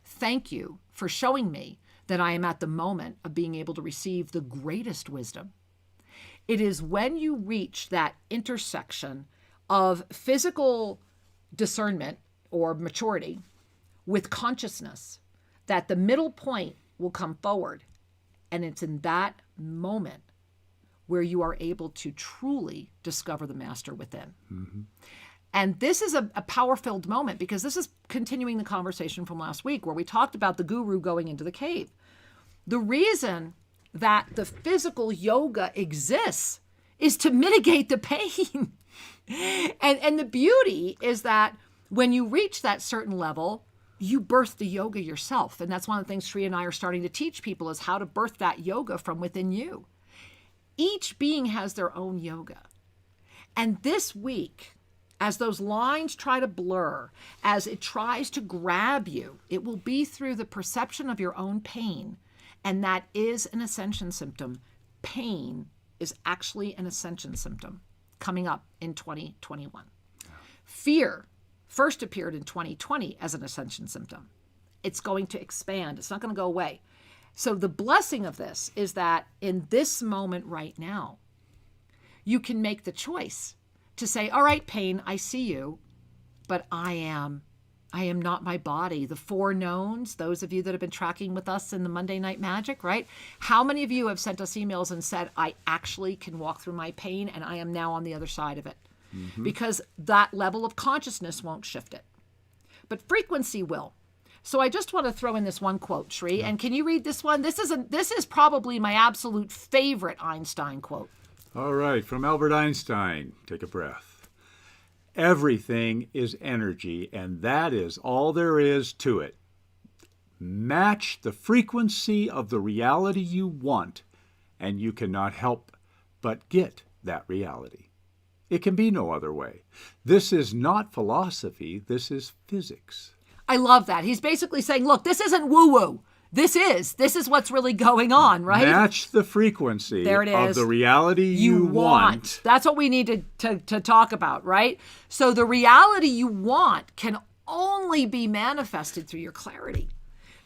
thank you for showing me that I am at the moment of being able to receive the greatest wisdom. It is when you reach that intersection of physical discernment or maturity with consciousness that the middle point will come forward. And it's in that moment where you are able to truly discover the master within. Mm-hmm. And this is a power-filled moment, because this is continuing the conversation from last week where we talked about the guru going into the cave. The reason that the physical yoga exists is to mitigate the pain. And the beauty is that when you reach that certain level, you birth the yoga yourself. And that's one of the things Shri and I are starting to teach people, is how to birth that yoga from within you. Each being has their own yoga. And this week, as those lines try to blur, as it tries to grab you, it will be through the perception of your own pain. And that is an ascension symptom. Pain is actually an ascension symptom coming up in 2021. Fear first appeared in 2020 as an ascension symptom. It's going to expand. It's not going to go away. So the blessing of this is that in this moment right now, you can make the choice to say, all right, pain, I see you, but I am not my body. The 4 knowns, those of you that have been tracking with us in the Monday Night Magic, right? How many of you have sent us emails and said, I actually can walk through my pain and I am now on the other side of it? Mm-hmm. Because that level of consciousness won't shift it. But frequency will. So I just want to throw in this one quote, Shri, and can you read this one? This is probably my absolute favorite Einstein quote. All right, from Albert Einstein. Take a breath. Everything is energy, and that is all there is to it. Match the frequency of the reality you want, and you cannot help but get that reality. It can be no other way. This is not philosophy. This is physics. I love that. He's basically saying, look, this isn't woo-woo. This is what's really going on, right? Match the frequency there it is. Of the reality you want. That's what we need to talk about, right? So the reality you want can only be manifested through your clarity.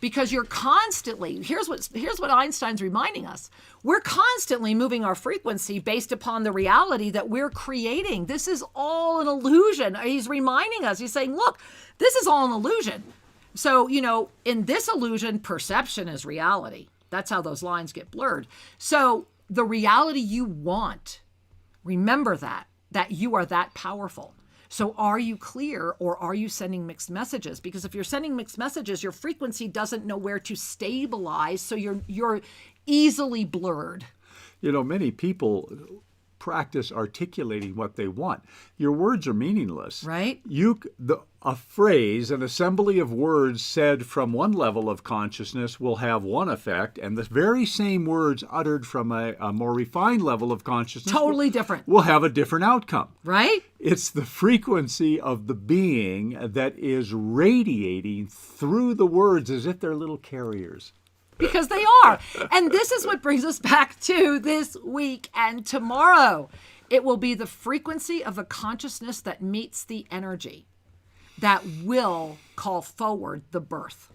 Because you're constantly, here's what Einstein's reminding us. We're constantly moving our frequency based upon the reality that we're creating. This is all an illusion. He's reminding us, he's saying, look, this is all an illusion. So, in this illusion, perception is reality. That's how those lines get blurred. So the reality you want, remember that you are that powerful. So are you clear, or are you sending mixed messages? Because if you're sending mixed messages, your frequency doesn't know where to stabilize, so you're easily blurred. Many people practice articulating what they want. Your words are meaningless. Right. A phrase, an assembly of words said from one level of consciousness will have one effect, and the very same words uttered from a more refined level of consciousness totally different will have a different outcome. Right? It's the frequency of the being that is radiating through the words as if they're little carriers. Because they are. And this is what brings us back to this week and tomorrow. It will be the frequency of the consciousness that meets the energy that will call forward the birth.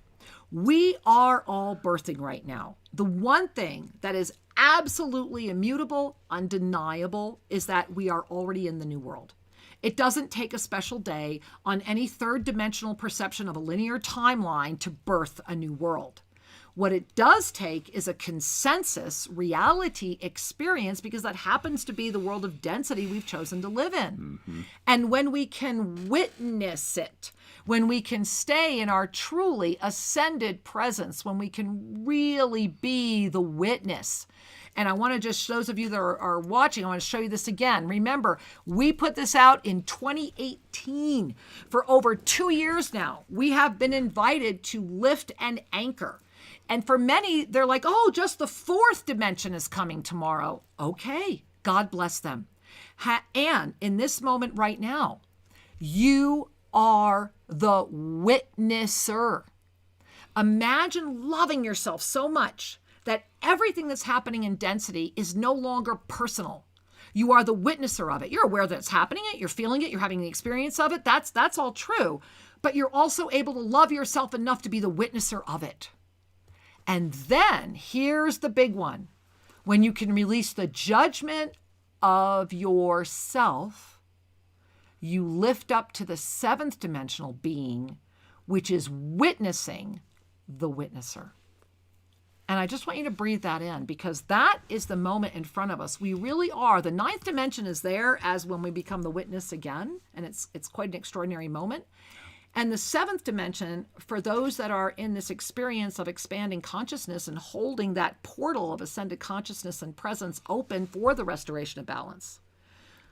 We are all birthing right now. The one thing that is absolutely immutable, undeniable, is that we are already in the new world. It doesn't take a special day on any third dimensional perception of a linear timeline to birth a new world. What it does take is a consensus reality experience, because that happens to be the world of density we've chosen to live in. Mm-hmm. And when we can witness it, when we can stay in our truly ascended presence, when we can really be the witness. And I want to just, those of you that are watching, I want to show you this again. Remember, we put this out in 2018. For over 2 years now, we have been invited to lift and anchor. And for many, they're like, oh, just the fourth dimension is coming tomorrow. Okay, God bless them. And in this moment right now, you are the witnesser. Imagine loving yourself so much that everything that's happening in density is no longer personal. You are the witnesser of it. You're aware that it's happening, you're feeling it, you're having the experience of it. That's all true. But you're also able to love yourself enough to be the witnesser of it. And then here's the big one. When you can release the judgment of yourself, you lift up to the seventh dimensional being, which is witnessing the witnesser. And I just want you to breathe that in, because that is the moment in front of us. We really are. The ninth dimension is there as when we become the witness again. And it's quite an extraordinary moment. And the seventh dimension, for those that are in this experience of expanding consciousness and holding that portal of ascended consciousness and presence open for the restoration of balance,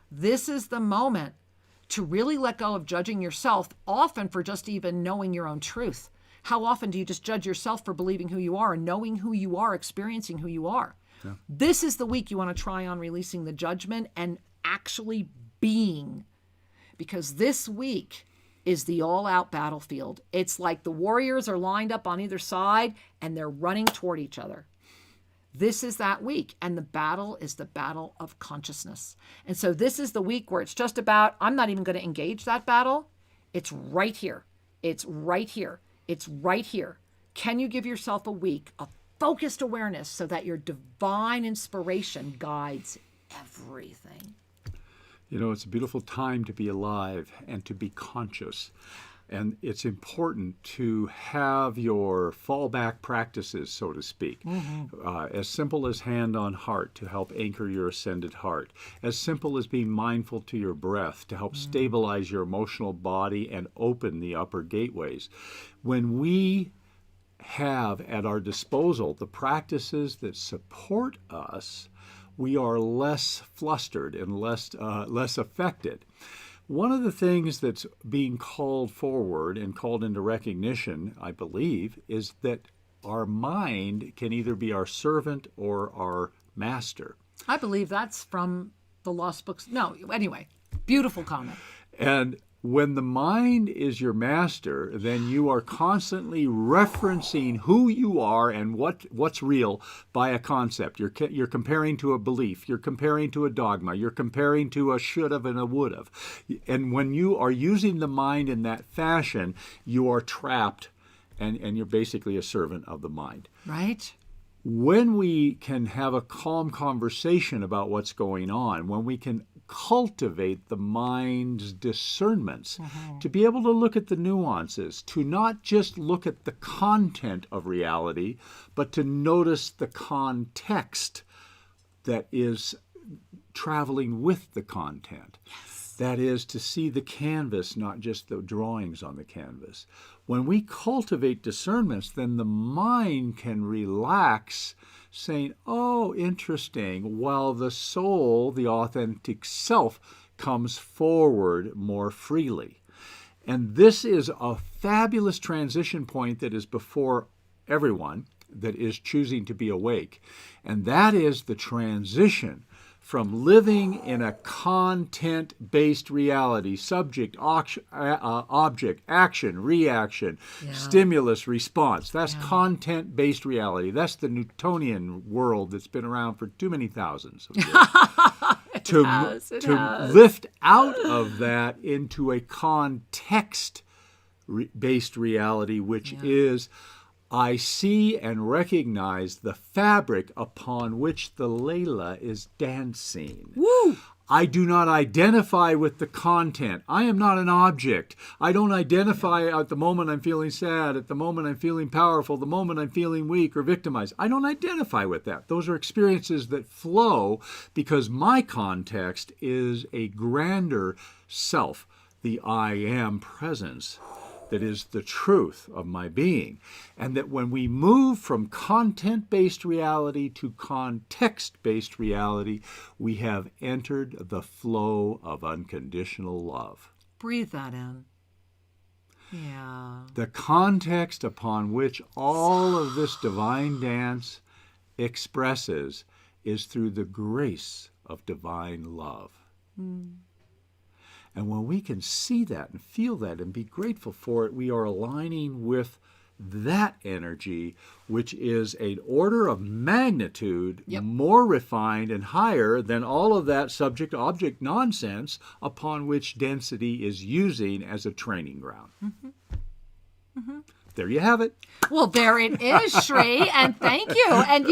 this is the moment to really let go of judging yourself, often for just even knowing your own truth. How often do you just judge yourself for believing who you are and knowing who you are, experiencing who you are? Yeah. This is the week you want to try on releasing the judgment and actually being, because this week is the all-out battlefield. It's like the warriors are lined up on either side and they're running toward each other. This is that week, and the battle is the battle of consciousness. And so this is the week where it's just about, I'm not even going to engage that battle. It's right here. It's right here. It's right here. Can you give yourself a week of focused awareness so that your divine inspiration guides everything? You know, it's a beautiful time to be alive and to be conscious. And it's important to have your fallback practices, so to speak, as simple as hand on heart to help anchor your ascended heart, as simple as being mindful to your breath to help stabilize your emotional body and open the upper gateways. When we have at our disposal the practices that support us, we are less flustered and less affected. One of the things that's being called forward and called into recognition, I believe, is that our mind can either be our servant or our master. I believe that's from the Lost Books. No, anyway, beautiful comment. And when the mind is your master, then you are constantly referencing who you are and what's real by a concept. You're comparing to a belief. You're comparing to a dogma. You're comparing to a should've and a would've. And when you are using the mind in that fashion, you are trapped, and you're basically a servant of the mind. Right. When we can have a calm conversation about what's going on, when we can cultivate the mind's discernments, to be able to look at the nuances, to not just look at the content of reality, but to notice the context that is traveling with the content. Yes. That is, to see the canvas, not just the drawings on the canvas. When we cultivate discernments, then the mind can relax, saying, oh, interesting, while the soul, the authentic self, comes forward more freely. And this is a fabulous transition point that is before everyone that is choosing to be awake. And that is the transition from living in a content-based reality, subject, object, action, reaction, stimulus, response. That's content-based reality. That's the Newtonian world that's been around for too many thousands of years. to lift out of that into a context-based reality, which is I see and recognize the fabric upon which the Layla is dancing. Woo! I do not identify with the content. I am not an object. I don't identify at the moment I'm feeling sad, at the moment I'm feeling powerful, the moment I'm feeling weak or victimized. I don't identify with that. Those are experiences that flow because my context is a grander self, the I am presence. That is the truth of my being. And that when we move from content-based reality to context-based reality, we have entered the flow of unconditional love. Breathe that in. Yeah. The context upon which all of this divine dance expresses is through the grace of divine love. And when we can see that and feel that and be grateful for it, we are aligning with that energy, which is an order of magnitude more refined and higher than all of that subject-object nonsense upon which density is using as a training ground. There you have it. Well, there it is, Shri, and thank you. And,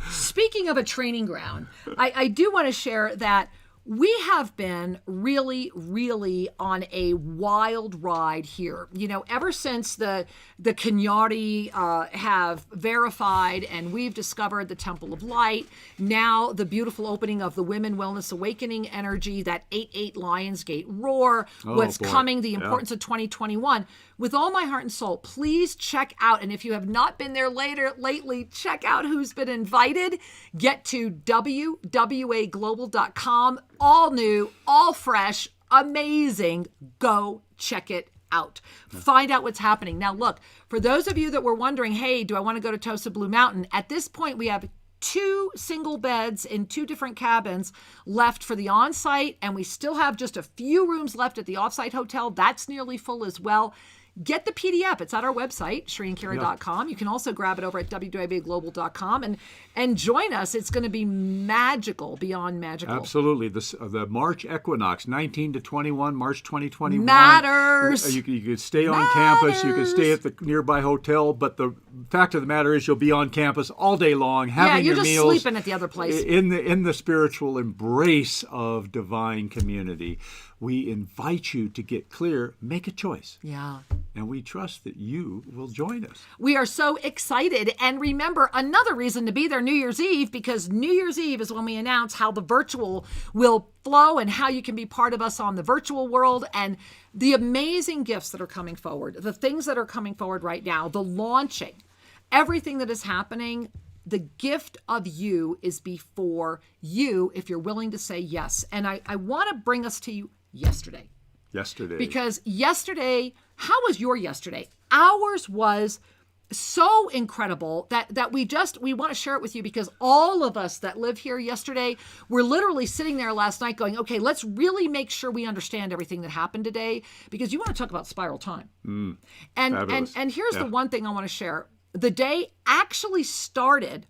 speaking of a training ground, I do want to share that we have been really, really on a wild ride here. Ever since the Kenyari have verified and we've discovered the Temple of Light, now the beautiful opening of the Women Wellness Awakening energy, that 8/8 Lionsgate roar, what's coming, the importance of 2021. With all my heart and soul, please check out, and if you have not been there lately, check out who's been invited. Get to wwaglobal.com. All new, all fresh, amazing. Go check it out. Find out what's happening. Now, look, for those of you that were wondering, hey, do I want to go to TOSA Blue Mountain? At this point, we have 2 single beds in 2 different cabins left for the on-site, and we still have just a few rooms left at the off-site hotel. That's nearly full as well. Get the PDF. It's at our website, shriandkira.com. You can also grab it over at wwaglobal.com and join us. It's going to be magical, beyond magical. Absolutely. The March equinox, 19 to 21, March 2021. Matters. You could stay on campus. You could stay at the nearby hotel. But the fact of the matter is you'll be on campus all day long, having your meals. Yeah, you're just sleeping at the other place. In the spiritual embrace of divine community. We invite you to get clear, make a choice. Yeah. And we trust that you will join us. We are so excited. And remember, another reason to be there New Year's Eve, because New Year's Eve is when we announce how the virtual will flow and how you can be part of us on the virtual world and the amazing gifts that are coming forward, the things that are coming forward right now, the launching, everything that is happening. The gift of you is before you if you're willing to say yes. And I want to bring us to you yesterday. Because yesterday, how was your yesterday? Ours was so incredible that we want to share it with you because all of us that live here yesterday were literally sitting there last night going, okay, let's really make sure we understand everything that happened today because you want to talk about spiral time. And here's the one thing I want to share. The day actually started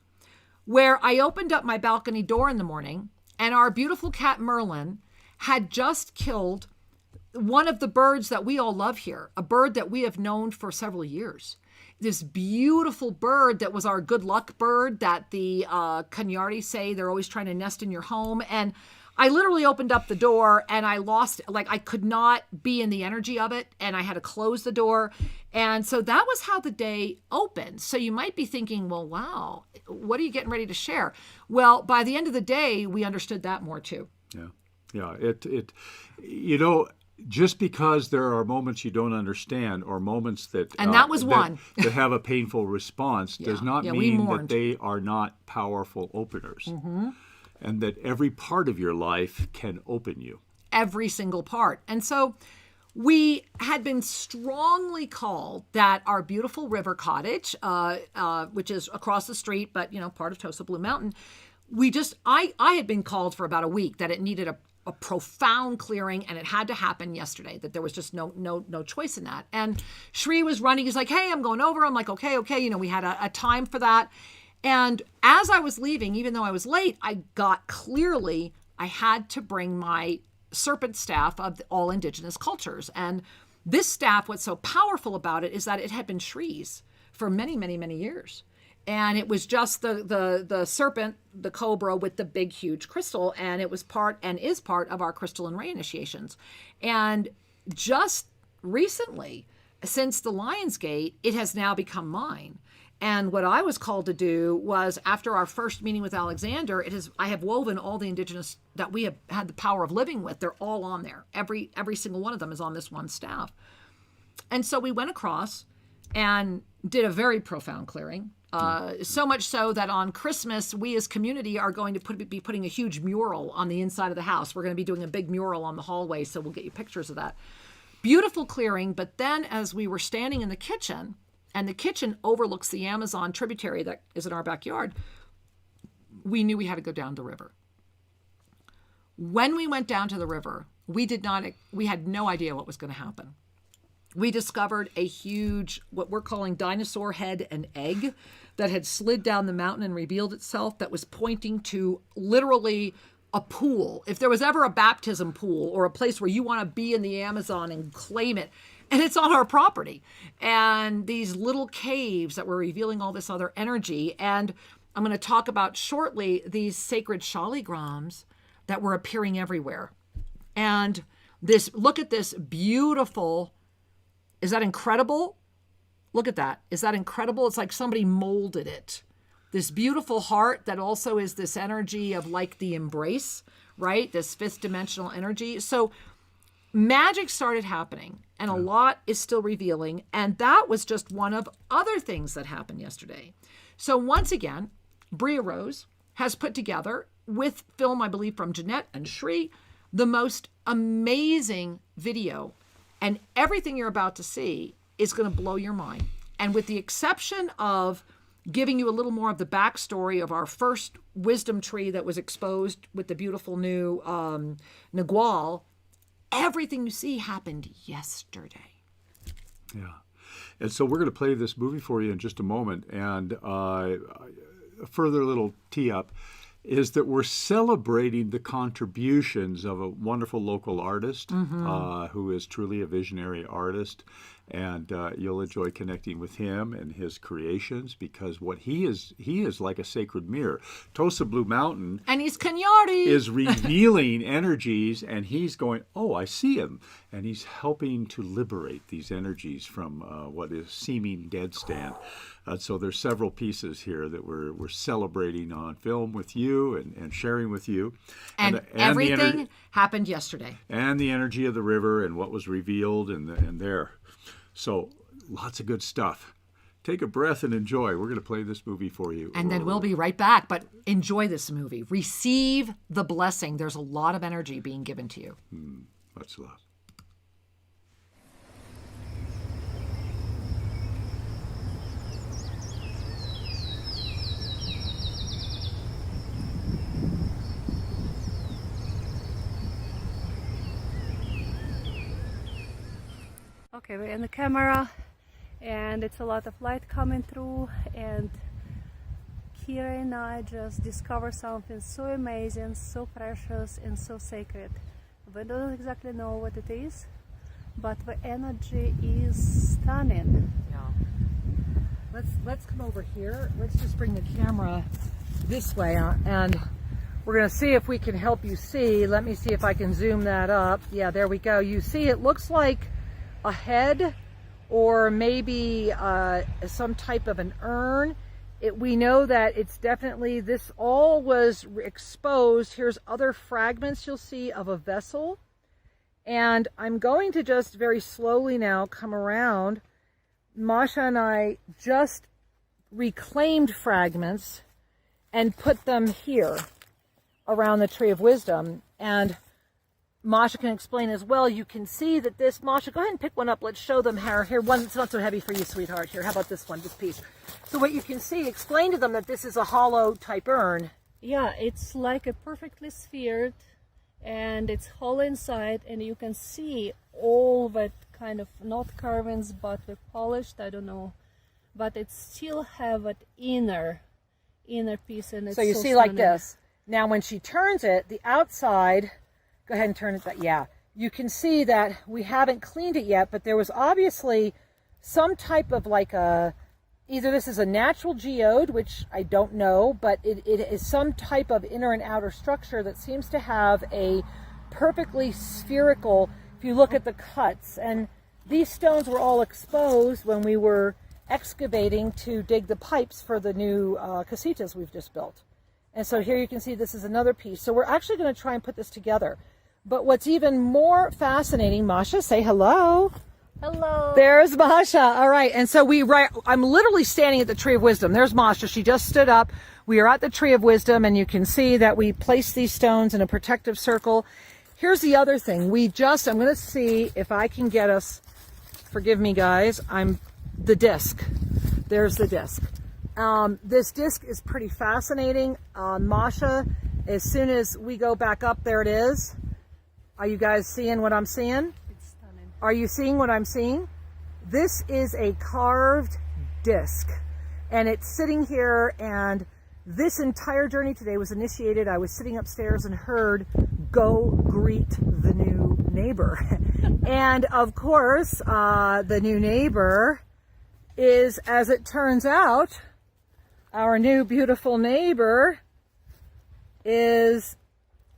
where I opened up my balcony door in the morning and our beautiful cat Merlin had just killed one of the birds that we all love here, a bird that we have known for several years. This beautiful bird that was our good luck bird that the Kenyari say they're always trying to nest in your home. And I literally opened up the door and I lost, I could not be in the energy of it and I had to close the door. And so that was how the day opened. So you might be thinking, well, wow, what are you getting ready to share? Well, by the end of the day, we understood that more too. Yeah. Just because there are moments you don't understand or moments that and that was one that have a painful response does not mean that they are not powerful openers. And that every part of your life can open you. Every single part. And so we had been strongly called that our beautiful River Cottage, which is across the street, but part of TOSA Blue Mountain, I had been called for about a week that it needed a profound clearing and it had to happen yesterday, that there was just no choice in that. And Shri was running. He's like, hey, I'm going over. I'm like, okay. We had a time for that. And as I was leaving, even though I was late, I got clearly I had to bring my serpent staff of all indigenous cultures. And this staff, what's so powerful about it is that it had been Shri's for many, many, many years. And it was just the serpent, the cobra with the big, huge crystal. And it was part and is part of our crystalline ray initiations. And just recently, since the Lion's Gate, it has now become mine. And what I was called to do was, after our first meeting with Alexander, I have woven all the indigenous that we have had the power of living with. They're all on there. Every single one of them is on this one staff. And so we went across and did a very profound clearing. So much so that on Christmas, we as community are going to be putting a huge mural on the inside of the house. We're going to be doing a big mural on the hallway, so we'll get you pictures of that. Beautiful clearing. But then as we were standing in the kitchen, and the kitchen overlooks the Amazon tributary that is in our backyard, we knew we had to go down the river. When we went down to the river, we had no idea what was going to happen. We discovered a huge, what we're calling dinosaur head and egg, that had slid down the mountain and revealed itself, that was pointing to literally a pool. If there was ever a baptism pool or a place where you want to be in the Amazon and claim it, and it's on our property. And these little caves that were revealing all this other energy. And I'm going to talk about shortly these sacred shaligrams that were appearing everywhere. And look at this beautiful. Is that incredible? Look at that. Is that incredible? It's like somebody molded it. This beautiful heart that also is this energy of like the embrace, right? This fifth dimensional energy. So magic started happening, and a lot is still revealing. And that was just one of other things that happened yesterday. So once again, Bria Rose has put together, with film, I believe, from Jeanette and Shri, the most amazing video. And everything you're about to see is going to blow your mind. And with the exception of giving you a little more of the backstory of our first wisdom tree that was exposed with the beautiful new Nagual, everything you see happened yesterday. Yeah. And so we're going to play this movie for you in just a moment. And a further little tee up is that we're celebrating the contributions of a wonderful local artist who is truly a visionary artist. And you'll enjoy connecting with him and his creations, because what he is like a sacred mirror. TOSA Blue Mountain. And he's Kanyari. Is revealing energies, and he's going, oh, I see him. And he's helping to liberate these energies from what is seeming dead stand. So there's several pieces here that we're celebrating on film with you and sharing with you. And everything happened yesterday. And the energy of the river and what was revealed and there. So lots of good stuff. Take a breath and enjoy. We're going to play this movie for you. And then we'll be right back. But enjoy this movie. Receive the blessing. There's a lot of energy being given to you. Much love. Okay, we're in the camera and it's a lot of light coming through, and Kira and I just discovered something so amazing, so precious and so sacred. We don't exactly know what it is, but the energy is stunning. Yeah. Let's come over here. Let's just bring the camera this way and we're going to see if we can help you see. Let me see if I can zoom that up. Yeah, there we go. You see, it looks like a head, or maybe some type of an urn. We know that it's definitely, this all was exposed. Here's other fragments you'll see of a vessel. And I'm going to just very slowly now come around. Masha and I just reclaimed fragments and put them here around the Tree of Wisdom. And Masha can explain as well. You can see that this, Masha, go ahead and pick one up. Let's show them how. Here, one that's not so heavy for you, sweetheart. Here, how about this one, this piece? So what you can see, explain to them that this is a hollow type urn. Yeah, it's like a perfectly sphered, and it's hollow inside, and you can see all that kind of, not carvings, but the polished, I don't know, but it still have that inner piece, and it's so you see stunning. Like this. Now when she turns it, the outside, go ahead and turn it back. Yeah, you can see that we haven't cleaned it yet, but there was obviously some type of like a either this is a natural geode, which I don't know, but it is some type of inner and outer structure that seems to have a perfectly spherical, if you look at the cuts. And these stones were all exposed when we were excavating to dig the pipes for the new casitas we've just built. And so here you can see this is another piece. So we're actually going to try and put this together. But what's even more fascinating, Masha, say hello. Hello. There's Masha. All right. And so I'm literally standing at the Tree of Wisdom. There's Masha. She just stood up. We are at the Tree of Wisdom, and you can see that we placed these stones in a protective circle. Here's the other thing. I'm going to see if I can get us, forgive me guys, the disc. There's the disc. This disc is pretty fascinating. Masha, as soon as we go back up, there it is. Are you guys seeing what I'm seeing? It's stunning. Are you seeing what I'm seeing? This is a carved disc, and it's sitting here, and this entire journey today was initiated. I was sitting upstairs and heard, "Go greet the new neighbor." And of course, the new neighbor is, as it turns out, our new beautiful neighbor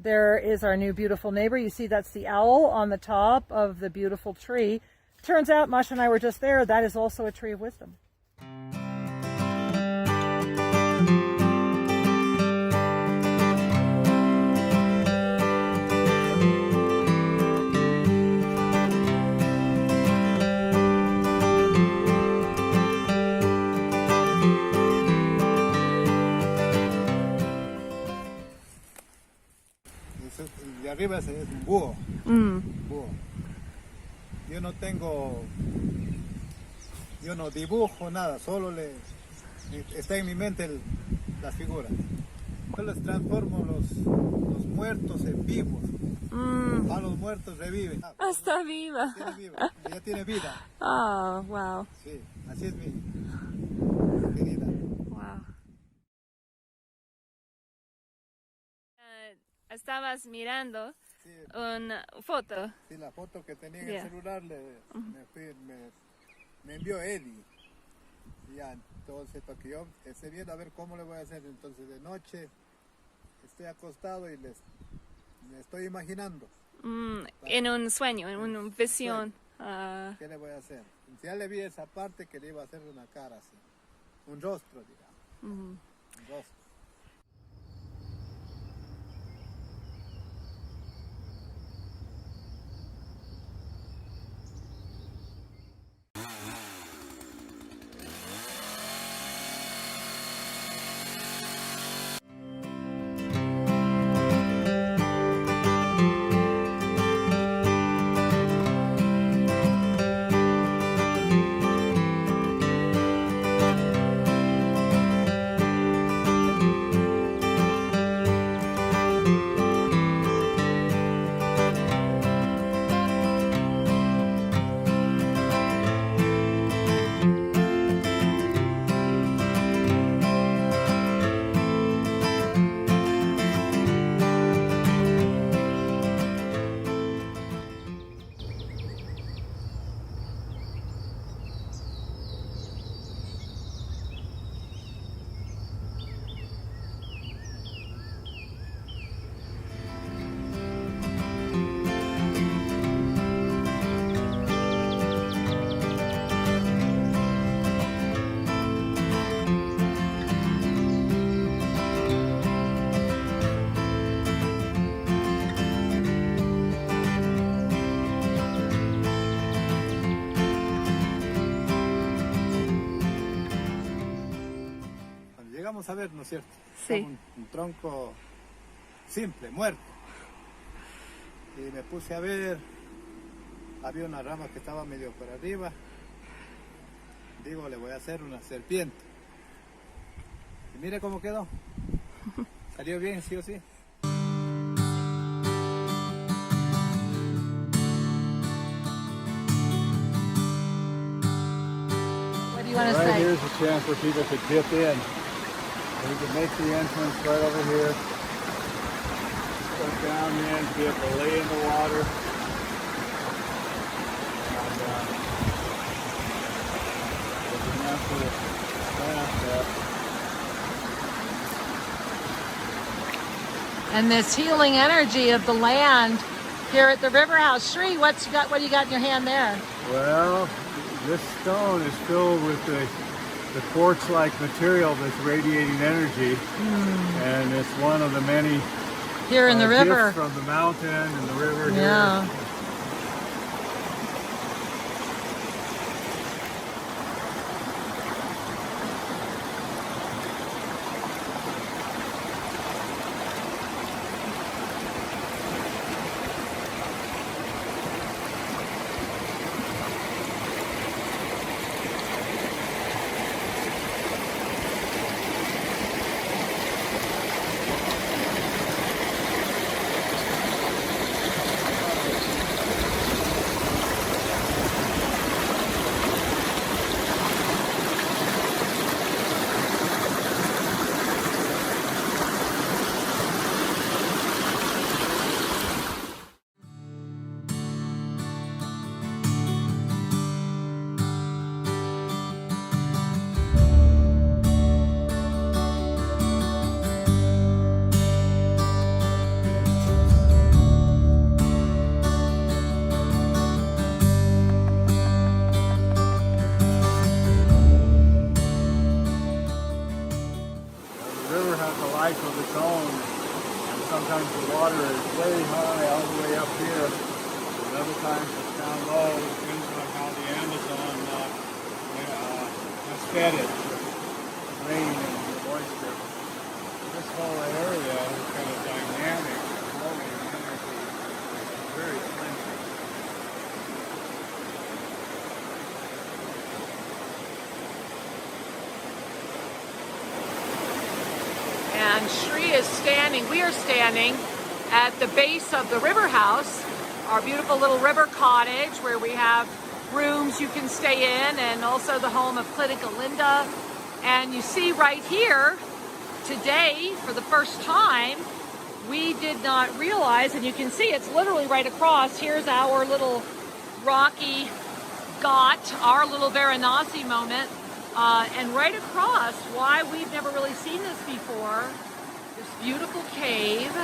there is our new beautiful neighbor. You see that's the owl on the top of the beautiful tree. Turns out, Masha and I were just there, that is also a Tree of Wisdom. De arriba es un búho. Búho. Yo no dibujo nada, solo está en mi mente las figuras. Yo les transformo los muertos en vivos. A los muertos reviven. Está viva. Ella tiene vida. Oh, wow. Sí, así es mi querida. Wow. Estabas mirando Sí, una foto. sí, la foto que tenía en Yeah. el celular me envió Eddie. Y ya, entonces, para que yo esté viendo a ver cómo le voy a hacer. Entonces, de noche estoy acostado y me estoy imaginando. En un sueño, en una visión. Ah, ¿Qué le voy a hacer? Ya le vi esa parte que le iba a hacer una cara así. Un rostro, digamos. Un rostro. Vamos a ver, ¿no es cierto? Sí. Un tronco simple, muerto. Y me puse a ver, había una rama que estaba medio por arriba. Digo, le voy a hacer una serpiente. Y mire cómo quedó. Salió bien, sí o sí. What do you want to Right say? here's a chance for people to dip in. We can make the entrance right over here. Step down in, be able to lay in the water. And there's a natural And this healing energy of the land here at the River House. Shri, what do you got in your hand there? Well, this stone is filled with the quartz-like material that's radiating energy, and it's one of the many Here in the river. gifts from the mountain and the river Yeah. here. Of its own, and sometimes the water is way high all the way up here, and other times it's down low. It depends on how the Amazon has fed it with rain and moisture. This whole area is kind of dynamic, flowing energy, very cleansing. And Shri is standing, we are standing at the base of the River House, our beautiful little river cottage where we have rooms you can stay in, and also the home of Clinica Linda. And you see right here, today, for the first time, we did not realize, and you can see it's literally right across. Here's our little rocky got, our little Varanasi moment. And right across, why we've never really seen this before, this beautiful cave.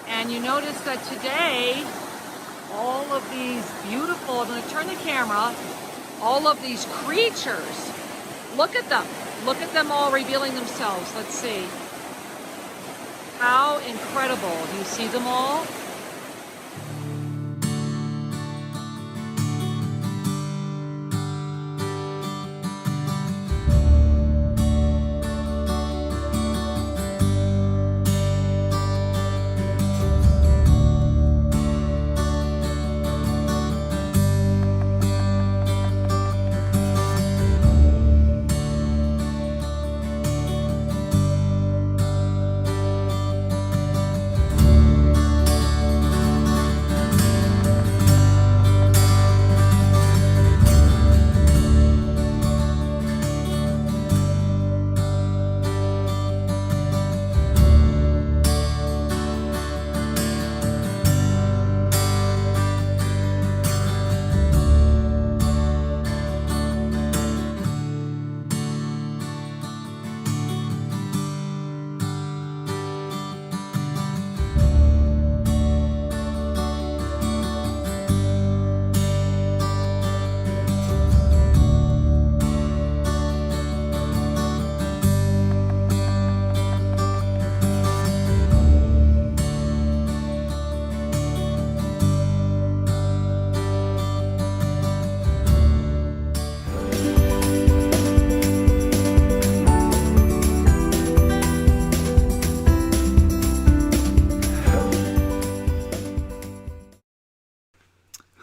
And you notice that today, all of these beautiful, I'm going to turn the camera, all of these creatures, look at them all revealing themselves. Let's see. How incredible. Do you see them all?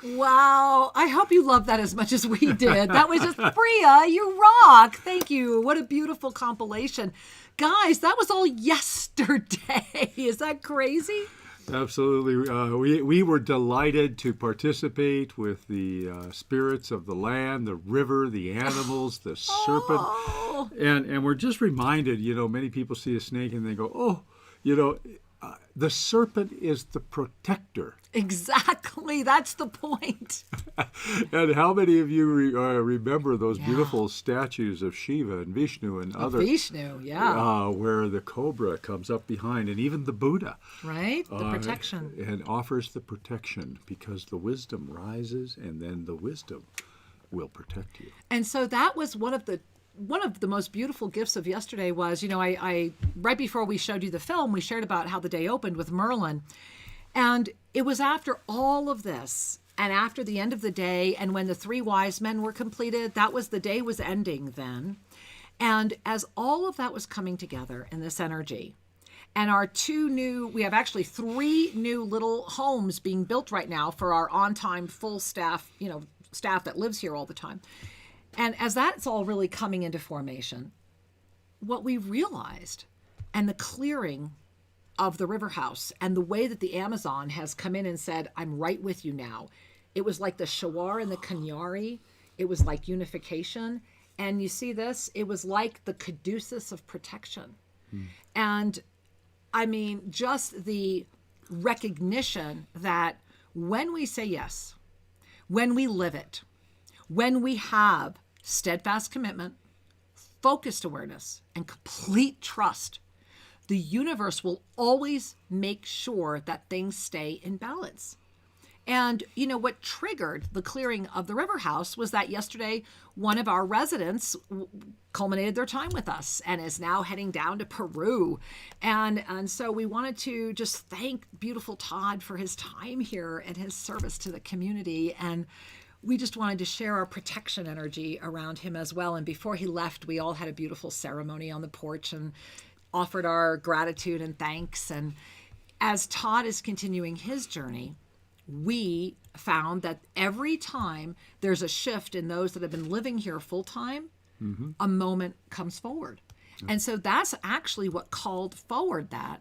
Wow. I hope you loved that as much as we did. That was just Priya, you rock. Thank you. What a beautiful compilation. Guys, that was all yesterday. Is that crazy? Absolutely. We were delighted to participate with the spirits of the land, the river, the animals, the serpent. And we're just reminded, many people see a snake and they go, oh, The serpent is the protector. Exactly. That's the point. And how many of you remember those beautiful statues of Shiva and Vishnu and other Vishnu, yeah. Where the cobra comes up behind, and even the Buddha. Right? The protection. And offers the protection, because the wisdom rises, and then the wisdom will protect you. And so that was one of the most beautiful gifts of yesterday was, I right before we showed you the film, we shared about how the day opened with Merlin. And it was after all of this, and after the end of the day, and when the 3 wise men were completed, the day was ending then. And as all of that was coming together in this energy, and we have actually 3 new little homes being built right now for our on-time full staff, staff that lives here all the time. And as that's all really coming into formation, what we realized, and the clearing of the river house, and the way that the Amazon has come in and said, I'm right with you now. It was like the Shawar and the Kanyari. It was like unification. And you see this? It was like the caduceus of protection. And I mean, just the recognition that when we say yes, when we live it, when we have steadfast commitment, focused awareness, and complete trust, the universe will always make sure that things stay in balance. And, what triggered the clearing of the river house was that yesterday, one of our residents culminated their time with us and is now heading down to Peru. And so we wanted to just thank beautiful Todd for his time here and his service to the community. And we just wanted to share our protection energy around him as well. And before he left, we all had a beautiful ceremony on the porch and offered our gratitude and thanks. And as Todd is continuing his journey, we found that every time there's a shift in those that have been living here full time, a moment comes forward. And so that's actually what called forward that.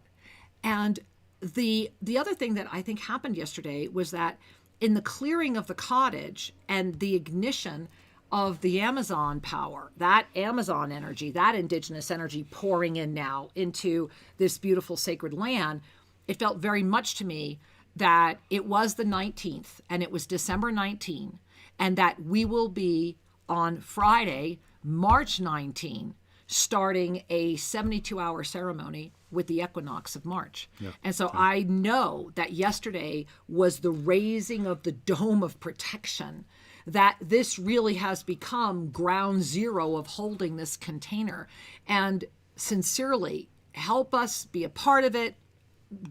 And the other thing that I think happened yesterday was that in the clearing of the cottage and the ignition of the Amazon power, that Amazon energy, that indigenous energy pouring in now into this beautiful sacred land, it felt very much to me that it was the 19th and it was December 19, and that we will be on Friday, March 19, starting a 72-hour ceremony with the equinox of March. And so I know that yesterday was the raising of the dome of protection, that this really has become ground zero of holding this container. And sincerely, help us be a part of it,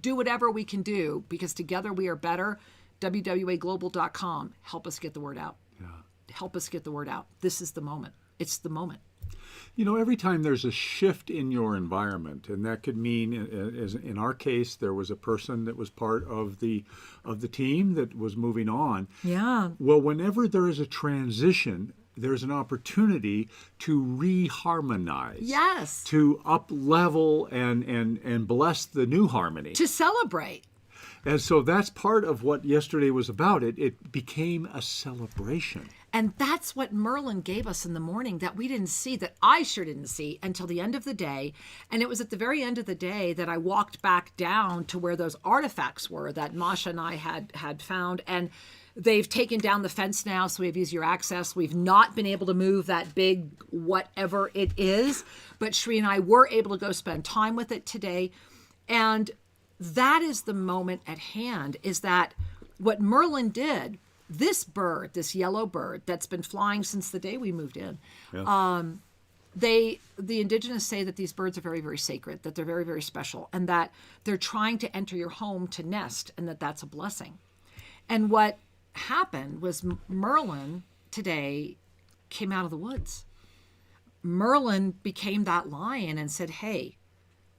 do whatever we can do, because together we are better. wwaglobal.com. Help us get the word out. Help us get the word out. This is the moment. It's the moment. Every time there's a shift in your environment, and that could mean, as in our case, there was a person that was part of the team that was moving on. Yeah. Well, whenever there is a transition, there's an opportunity to reharmonize. Yes. To up-level and bless the new harmony. To celebrate. And so that's part of what yesterday was about. It became a celebration. And that's what Merlin gave us in the morning that we didn't see, that I sure didn't see until the end of the day. And it was at the very end of the day that I walked back down to where those artifacts were that Masha and I had found. And they've taken down the fence now, so we have easier access. We've not been able to move that big whatever it is, but Shri and I were able to go spend time with it today. And that is the moment at hand, is that what Merlin did, this bird, this yellow bird that's been flying since the day we moved in, the indigenous say that these birds are very, very sacred, that they're very, very special, and that they're trying to enter your home to nest, and that that's a blessing. And what happened was Merlin today came out of the woods. Merlin became that lion and said, hey,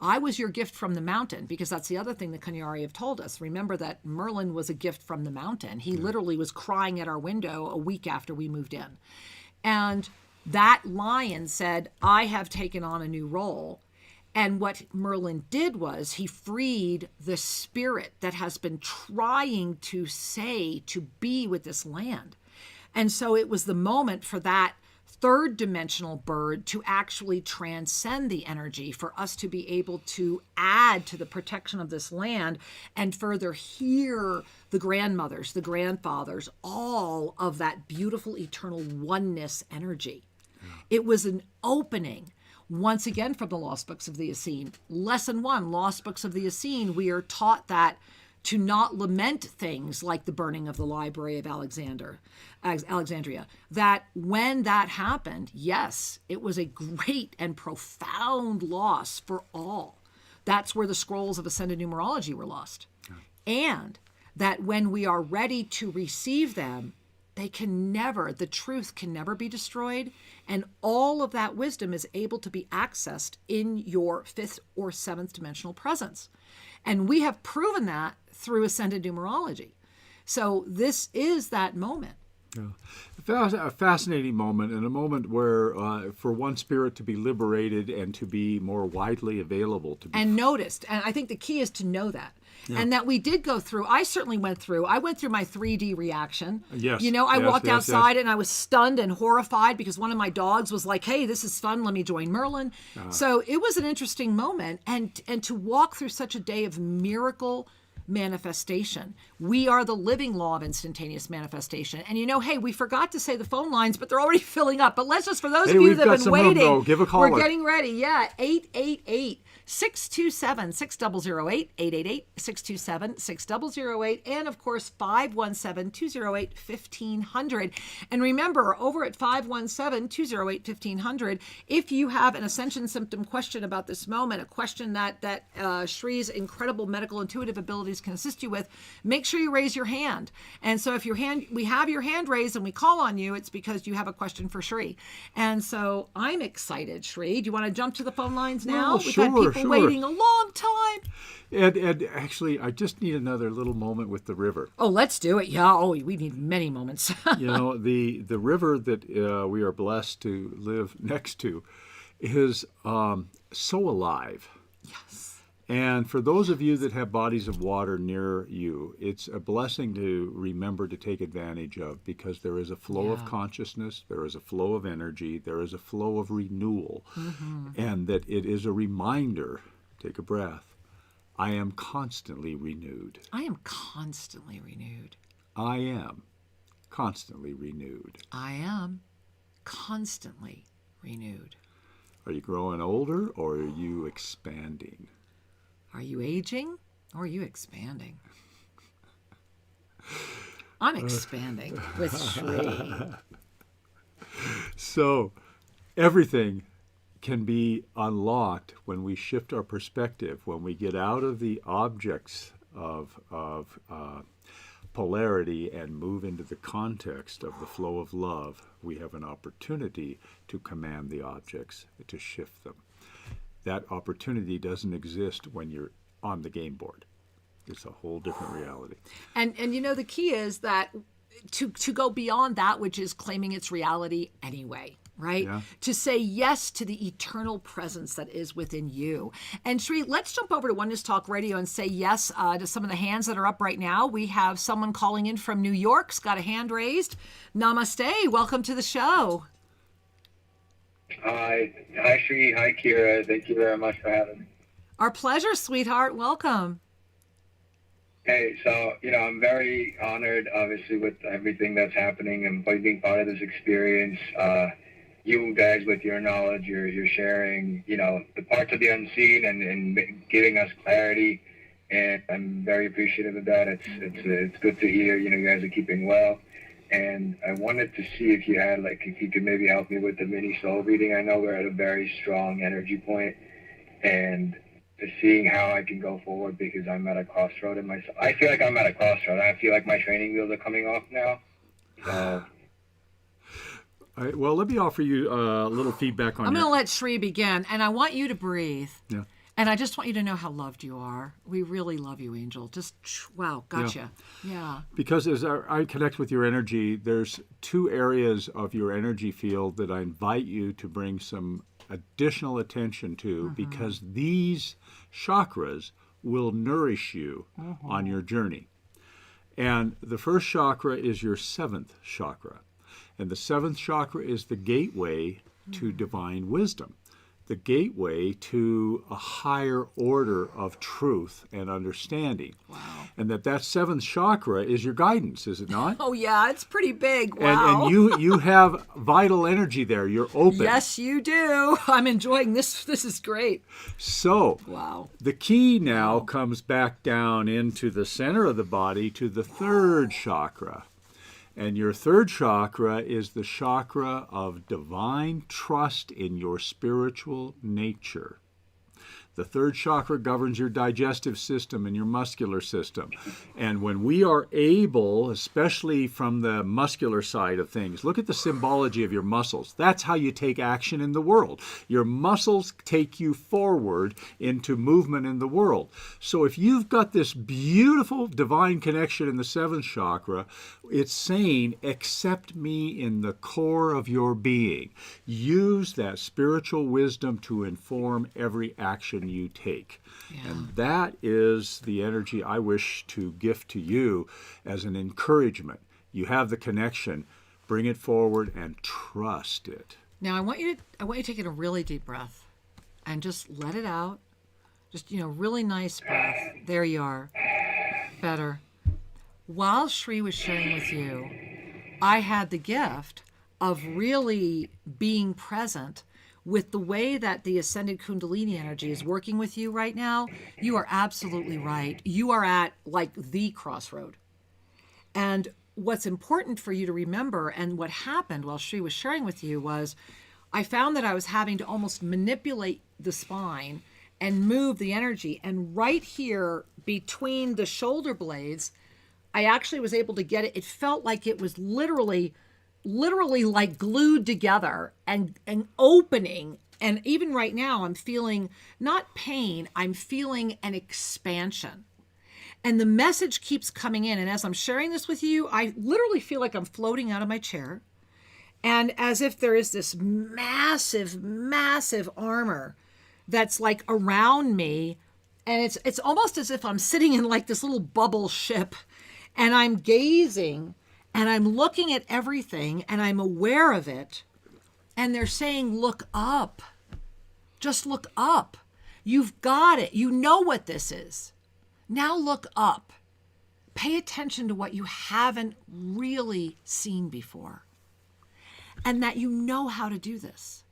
I was your gift from the mountain, because that's the other thing the Kanyari have told us. Remember that Merlin was a gift from the mountain. He literally was crying at our window a week after we moved in. And that lion said, I have taken on a new role. And what Merlin did was he freed the spirit that has been trying to be with this land. And so it was the moment for that third dimensional bird to actually transcend the energy, for us to be able to add to the protection of this land and further hear the grandmothers, the grandfathers, all of that beautiful eternal oneness energy. It was an opening. Once again, from the Lost Books of the Essene. Lesson 1, Lost Books of the Essene, we are taught that to not lament things like the burning of the Library of Alexandria. That when that happened, yes, it was a great and profound loss for all. That's where the scrolls of Ascended Numerology were lost. And that when we are ready to receive them, the truth can never be destroyed, and all of that wisdom is able to be accessed in your 5th or 7th dimensional presence. And we have proven that through Ascended Numerology. So this is that moment. Yeah. A fascinating moment, and a moment where for one spirit to be liberated and to be more widely available to be and noticed. And I think the key is to know that. Yeah. And that we did go through, I went through my 3D reaction. Yes. I walked outside and I was stunned and horrified because one of my dogs was like, hey, this is fun, let me join Merlin. So it was an interesting moment. And to walk through such a day of miracle manifestation. We are the living law of instantaneous manifestation. And hey, we forgot to say the phone lines, but they're already filling up. But let's just, for those of you that have been waiting, give a call. We're getting ready. Yeah, 888-627-6008, 888-627-6008, and of course 517-208-1500. And remember, over at 517-208-1500, if you have an Ascension Symptom question about this moment, a question that Shri's incredible medical intuitive abilities can assist you with, make sure you raise your hand. And so if we have your hand raised and we call on you, it's because you have a question for Shri. And so I'm excited, Shri. Do you want to jump to the phone lines now? Well, sure, We've had people waiting a long time. And actually, I just need another little moment with the river. Oh, let's do it. Yeah. Oh, we need many moments. The river that we are blessed to live next to is so alive. Yes. And for those of you that have bodies of water near you, it's a blessing to remember to take advantage of, because there is a flow of consciousness, there is a flow of energy, there is a flow of renewal, and that it is a reminder, take a breath, I am constantly renewed. I am constantly renewed. I am constantly renewed. I am constantly renewed. Are you growing older, or are you expanding? Are you aging, or are you expanding? I'm expanding with Shri. So everything can be unlocked when we shift our perspective, when we get out of the objects of polarity and move into the context of the flow of love. We have an opportunity to command the objects, to shift them. That opportunity doesn't exist when you're on the game board. It's a whole different reality. And the key is that to go beyond that which is claiming its reality anyway, right? Yeah. To say yes to the eternal presence that is within you. And Shri, let's jump over to Oneness Talk Radio and say yes to some of the hands that are up right now. We have someone calling in from New York's got a hand raised. Namaste. Welcome to the show. Hi Shri. Hi, Kira. Thank you very much for having me. Our pleasure, sweetheart. Welcome. Hey, so, I'm very honored, obviously, with everything that's happening and being part of this experience. You guys, with your knowledge, you're sharing, the parts of the unseen and giving us clarity. And I'm very appreciative of that. It's good to hear, you guys are keeping well. And I wanted to see if you could maybe help me with the mini soul reading. I know we're at a very strong energy point, and just seeing how I can go forward, because I'm at a crossroad in myself. I feel like I'm at a crossroad. I feel like my training wheels are coming off now. So. All right, well, let me offer you a little feedback on I'm going to let Shri begin, and I want you to breathe. Yeah. And I just want you to know how loved you are. We really love you, Angel. Just, wow, gotcha. Yeah. Because as I connect with your energy, there's two areas of your energy field that I invite you to bring some additional attention to, because these chakras will nourish you on your journey. And the first chakra is your 7th chakra. And the seventh chakra is the gateway to divine wisdom, the gateway to a higher order of truth and understanding. Wow. And that seventh chakra is your guidance, is it not? Oh, yeah, it's pretty big. Wow. And you have vital energy there. You're open. Yes, you do. I'm enjoying this. This is great. So Wow. the key now comes back down into the center of the body to the third chakra. And your third chakra is the chakra of divine trust in your spiritual nature. The third chakra governs your digestive system and your muscular system. And when we are able, especially from the muscular side of things, look at the symbology of your muscles. That's how you take action in the world. Your muscles take you forward into movement in the world. So if you've got this beautiful divine connection in the seventh chakra, it's saying, accept me in the core of your being. Use that spiritual wisdom to inform every action you take. Yeah. And that is the energy I wish to gift to you as an encouragement. You have the connection, bring it forward and trust it. Now I want you to take in a really deep breath and just let it out. Just, really nice breath. There you are. Better. While Shri was sharing with you, I had the gift of really being present with the way that the ascended Kundalini energy is working with you right now. You are absolutely right. You are at like the crossroad. And what's important for you to remember, and what happened while Shri was sharing with you, was I found that I was having to almost manipulate the spine and move the energy. And right here between the shoulder blades, I actually was able to get it. It felt like it was literally like glued together and opening. And even right now, I'm feeling not pain, I'm feeling an expansion. And the message keeps coming in. And as I'm sharing this with you, I literally feel like I'm floating out of my chair. And as if there is this massive, massive armor that's like around me. And it's almost as if I'm sitting in like this little bubble ship. And I'm gazing and I'm looking at everything and I'm aware of it. And they're saying, look up. Just look up. You've got it. You know what this is. Now look up. Pay attention to what you haven't really seen before. And that you know how to do this.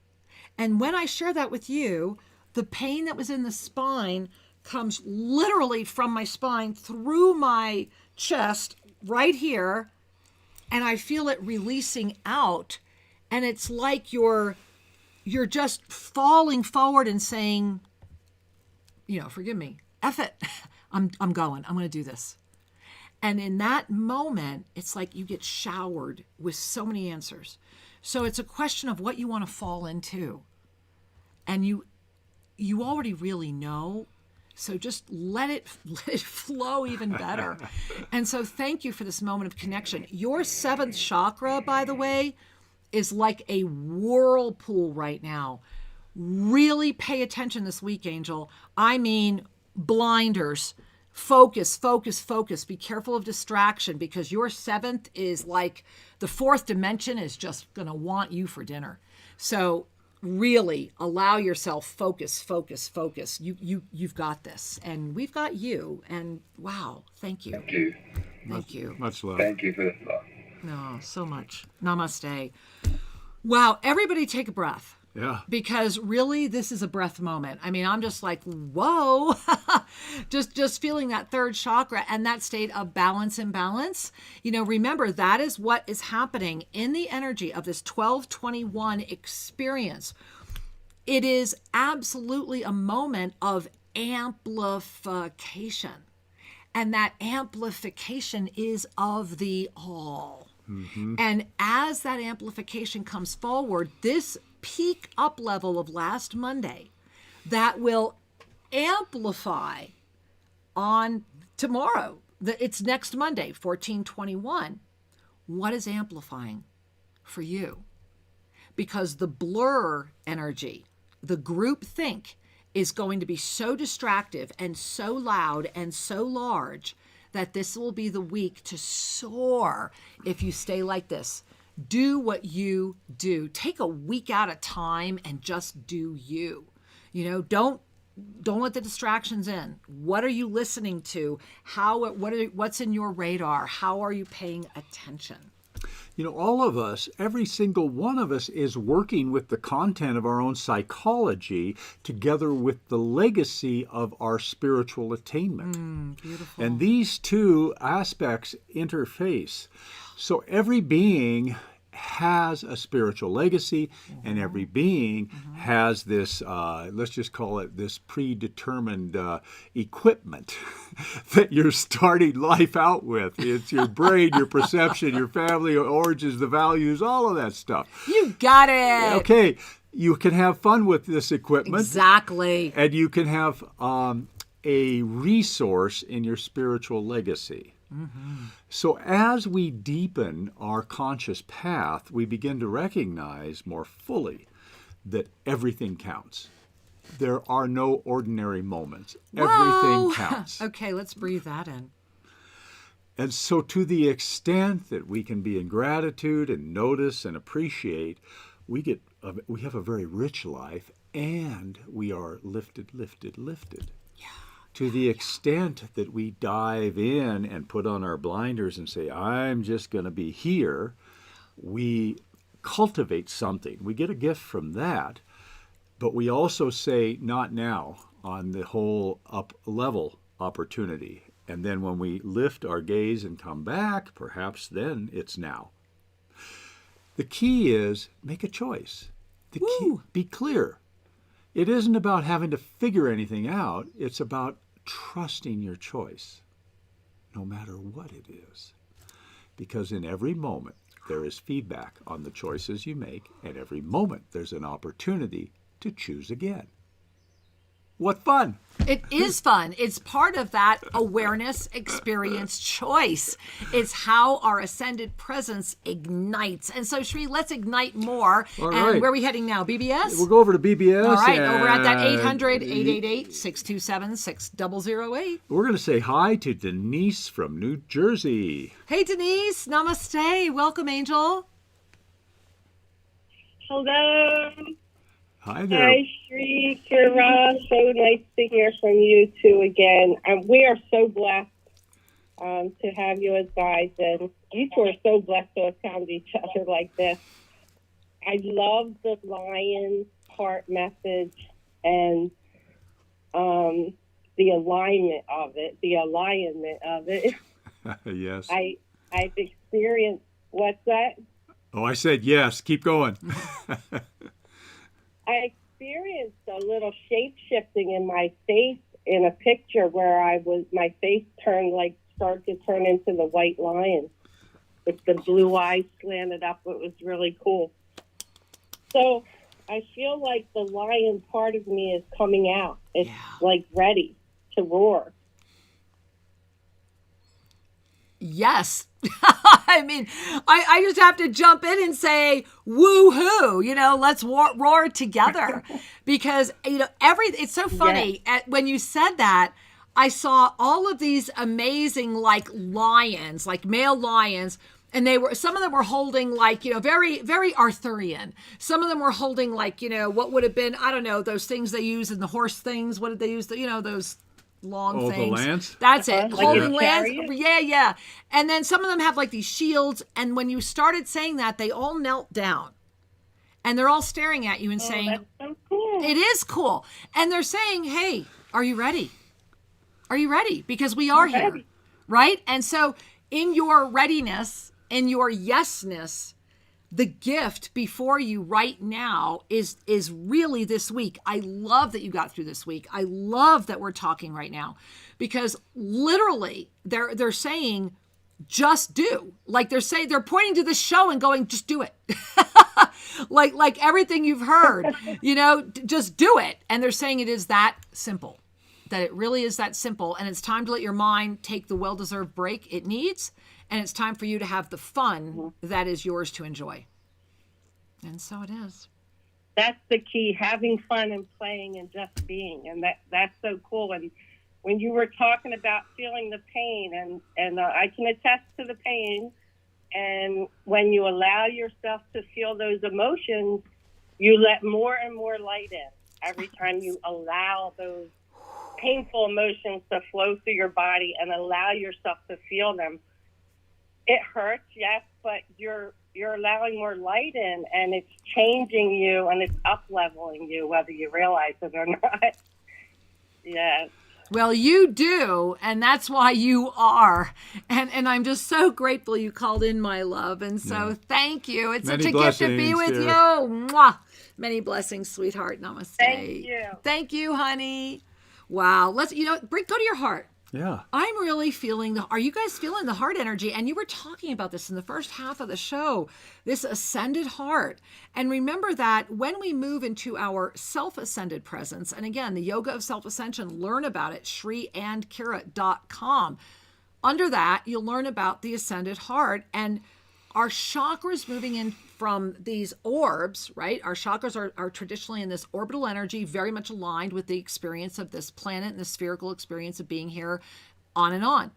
And when I share that with you, the pain that was in the spine comes literally from my spine through my chest right here, and I feel it releasing out, and it's like you're just falling forward and saying, forgive me, F it, I'm going to do this. And in that moment, it's like you get showered with so many answers. So it's a question of what you want to fall into, and you already really know. So just let it flow even better. And so thank you for this moment of connection. Your seventh chakra, by the way, is like a whirlpool right now. Really pay attention this week, Angel. I mean, blinders. Focus, focus, focus. Be careful of distraction, because your seventh is like the fourth dimension is just going to want you for dinner. So really allow yourself focus. You've got this, and we've got you. And wow, thank you. Thank you. Much love. Thank you for the thought. No, so much. Namaste. Wow, everybody take a breath. Yeah. Because really, this is a breath moment. I mean, I'm just like, whoa, just feeling that third chakra and that state of balance, imbalance. Remember, that is what is happening in the energy of this 1221 experience. It is absolutely a moment of amplification. And that amplification is of the all. Mm-hmm. And as that amplification comes forward, this peak up level of last Monday that will amplify on tomorrow. It's next Monday, 14/21. What is amplifying for you? Because the blur energy, the groupthink, is going to be so distractive and so loud and so large that this will be the week to soar if you stay like this. Do what you do. Take a week at a time and just do you. You know, don't let the distractions in. What are you listening to? What's in your radar? How are you paying attention? You know, all of us, every single one of us is working with the content of our own psychology together with the legacy of our spiritual attainment. Beautiful. And these two aspects interface. So every being has a spiritual legacy, and every being has this, let's just call it this predetermined equipment that you're starting life out with. It's your brain, your perception, your family, your origins, the values, all of that stuff. You got it. Okay, you can have fun with this equipment. Exactly. And you can have a resource in your spiritual legacy. So as we deepen our conscious path, we begin to recognize more fully that everything counts. There are no ordinary moments. Everything counts. Okay, let's breathe that in. And so to the extent that we can be in gratitude and notice and appreciate, we have a very rich life, and we are lifted. To the extent that we dive in and put on our blinders and say, I'm just going to be here, we cultivate something. We get a gift from that, but we also say, not now, on the whole up-level opportunity. And then when we lift our gaze and come back, perhaps then it's now. The key is make a choice. The key, be clear. It isn't about having to figure anything out. It's about trusting your choice, no matter what it is. Because in every moment, there is feedback on the choices you make, and every moment there's an opportunity to choose again. What fun! It is fun. It's part of that awareness experience choice. It's how our ascended presence ignites. And so, Shri, let's ignite more. All and right. where are we heading now? BBS? We'll go over to BBS. All right, over at that 800-888-627-6008. We're going to say hi to Denise from New Jersey. Hey, Denise. Namaste. Welcome, Angel. Hello. Hi there. Hi, Shri, Kira. So nice to hear from you two again. We are so blessed to have you as guides, and you two are so blessed to have found each other like this. I love the lion part message and the alignment of it. Yes. I've experienced, what's that? Oh, I said yes. Keep going. I experienced a little shape shifting in my face in a picture where my face started to turn into the white lion with the blue eyes slanted up. It was really cool. So I feel like the lion part of me is coming out. It's like ready to roar. Yes. I mean, I just have to jump in and say, woo-hoo, let's roar together. Because, it's so funny. Yes. When you said that, I saw all of these amazing, lions, male lions, and some of them were holding very, very Arthurian. Some of them were holding what would have been, I don't know, those things they use in the horse things. What did they use? Those long things. The lance? That's it. Like Holding a lance. chariot? Yeah. And then some of them have these shields. And when you started saying that, they all knelt down. And they're all staring at you and saying, That's so cool. it is cool. And they're saying, hey, are you ready? Are you ready? Because we are here. Ready. Right? And so in your readiness, in your yesness, the gift before you right now is really this week. I love that you got through this week. I love that we're talking right now, because literally they're saying, just do. They're pointing to this show and going, just do it. like everything you've heard, just do it. And they're saying it is that simple, that it really is that simple. And it's time to let your mind take the well-deserved break it needs. And it's time for you to have the fun that is yours to enjoy. And so it is. That's the key, having fun and playing and just being. And that's so cool. And when you were talking about feeling the pain, and I can attest to the pain, And when you allow yourself to feel those emotions, you let more and more light in every time you allow those painful emotions to flow through your body and allow yourself to feel them. It hurts, yes, but you're allowing more light in, and it's changing you, and it's up-leveling you, whether you realize it or not. Yes. Well, you do, and that's why you are. And I'm just so grateful you called in, my love. And so thank you. It's Many such a gift to be blessings, with dear. you. Mwah. Many blessings, sweetheart. Namaste. Thank you. Thank you, honey. Wow. Let's, go to your heart. Yeah. I'm really feeling are you guys feeling the heart energy? And you were talking about this in the first half of the show, this ascended heart. And remember that when we move into our self-ascended presence, and again, the Yoga of Self-Ascension, learn about it, shriandkira.com. Under that, you'll learn about the ascended heart and our chakras moving in from these orbs, right? Our chakras are traditionally in this orbital energy, very much aligned with the experience of this planet and the spherical experience of being here, on and on.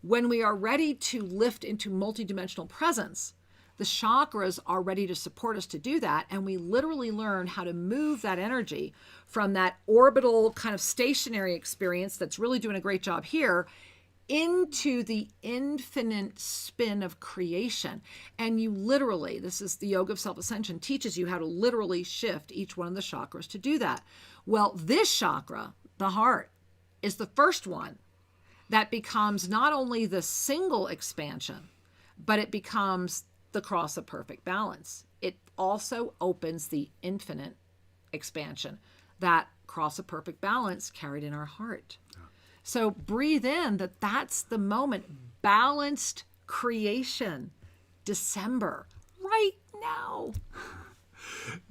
When we are ready to lift into multidimensional presence, the chakras are ready to support us to do that. And we literally learn how to move that energy from that orbital kind of stationary experience that's really doing a great job here into the infinite spin of creation. And you literally, this is the Yoga of Self-Ascension, teaches you how to literally shift each one of the chakras to do that. Well, this chakra, the heart, is the first one that becomes not only the single expansion, but it becomes the cross of perfect balance. It also opens the infinite expansion, that cross of perfect balance carried in our heart. So breathe in that's the moment. Balanced creation, December, right now.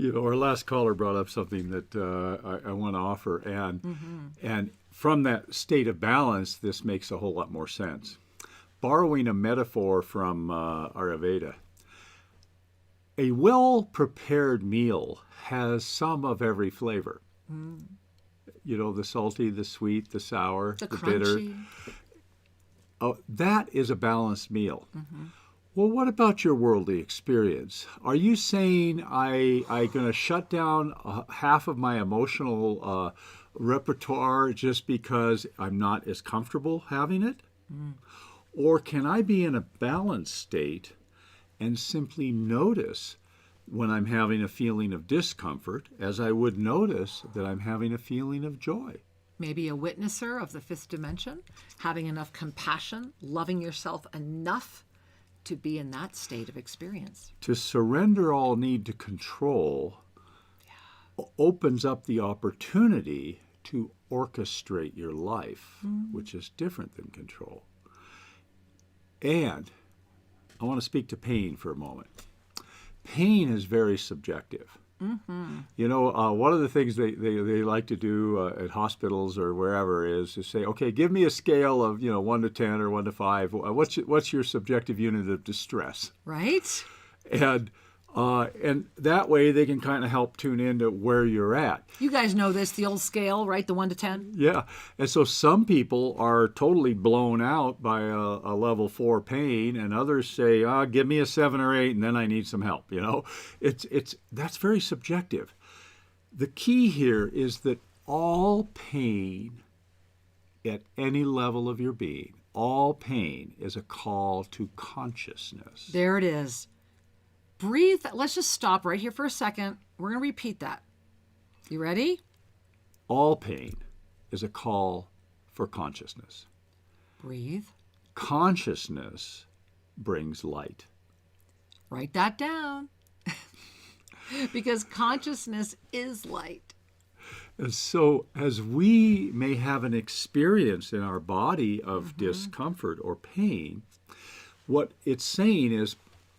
Our last caller brought up something that I want to offer. And from that state of balance, this makes a whole lot more sense. Borrowing a metaphor from Ayurveda, a well-prepared meal has some of every flavor. The salty, the sweet, the sour, the bitter. Oh, that is a balanced meal. Well, what about your worldly experience? Are you saying I'm going to shut down half of my emotional repertoire just because I'm not as comfortable having it? Or can I be in a balanced state and simply notice when I'm having a feeling of discomfort, as I would notice that I'm having a feeling of joy? Maybe a witnesser of the fifth dimension, having enough compassion, loving yourself enough to be in that state of experience. To surrender all need to control opens up the opportunity to orchestrate your life, which is different than control. And I want to speak to pain for a moment. Pain is very subjective. One of the things they like to do at hospitals or wherever is to say, okay, give me a scale of 1 to 10 or 1 to 5. What's your subjective unit of distress? Right. And that way they can kind of help tune into where you're at. You guys know this, the old scale, right? The 1 to 10. Yeah. And so some people are totally blown out by a level 4 pain, and others say, give me a 7 or 8, and then I need some help. That's very subjective. The key here is that all pain at any level of your being, all pain is a call to consciousness. There it is. Breathe. Let's just stop right here for a second. We're going to repeat that. You ready? All pain is a call for consciousness. Breathe. Consciousness brings light. Write that down. Because consciousness is light. And so as we may have an experience in our body of discomfort or pain, what it's saying is,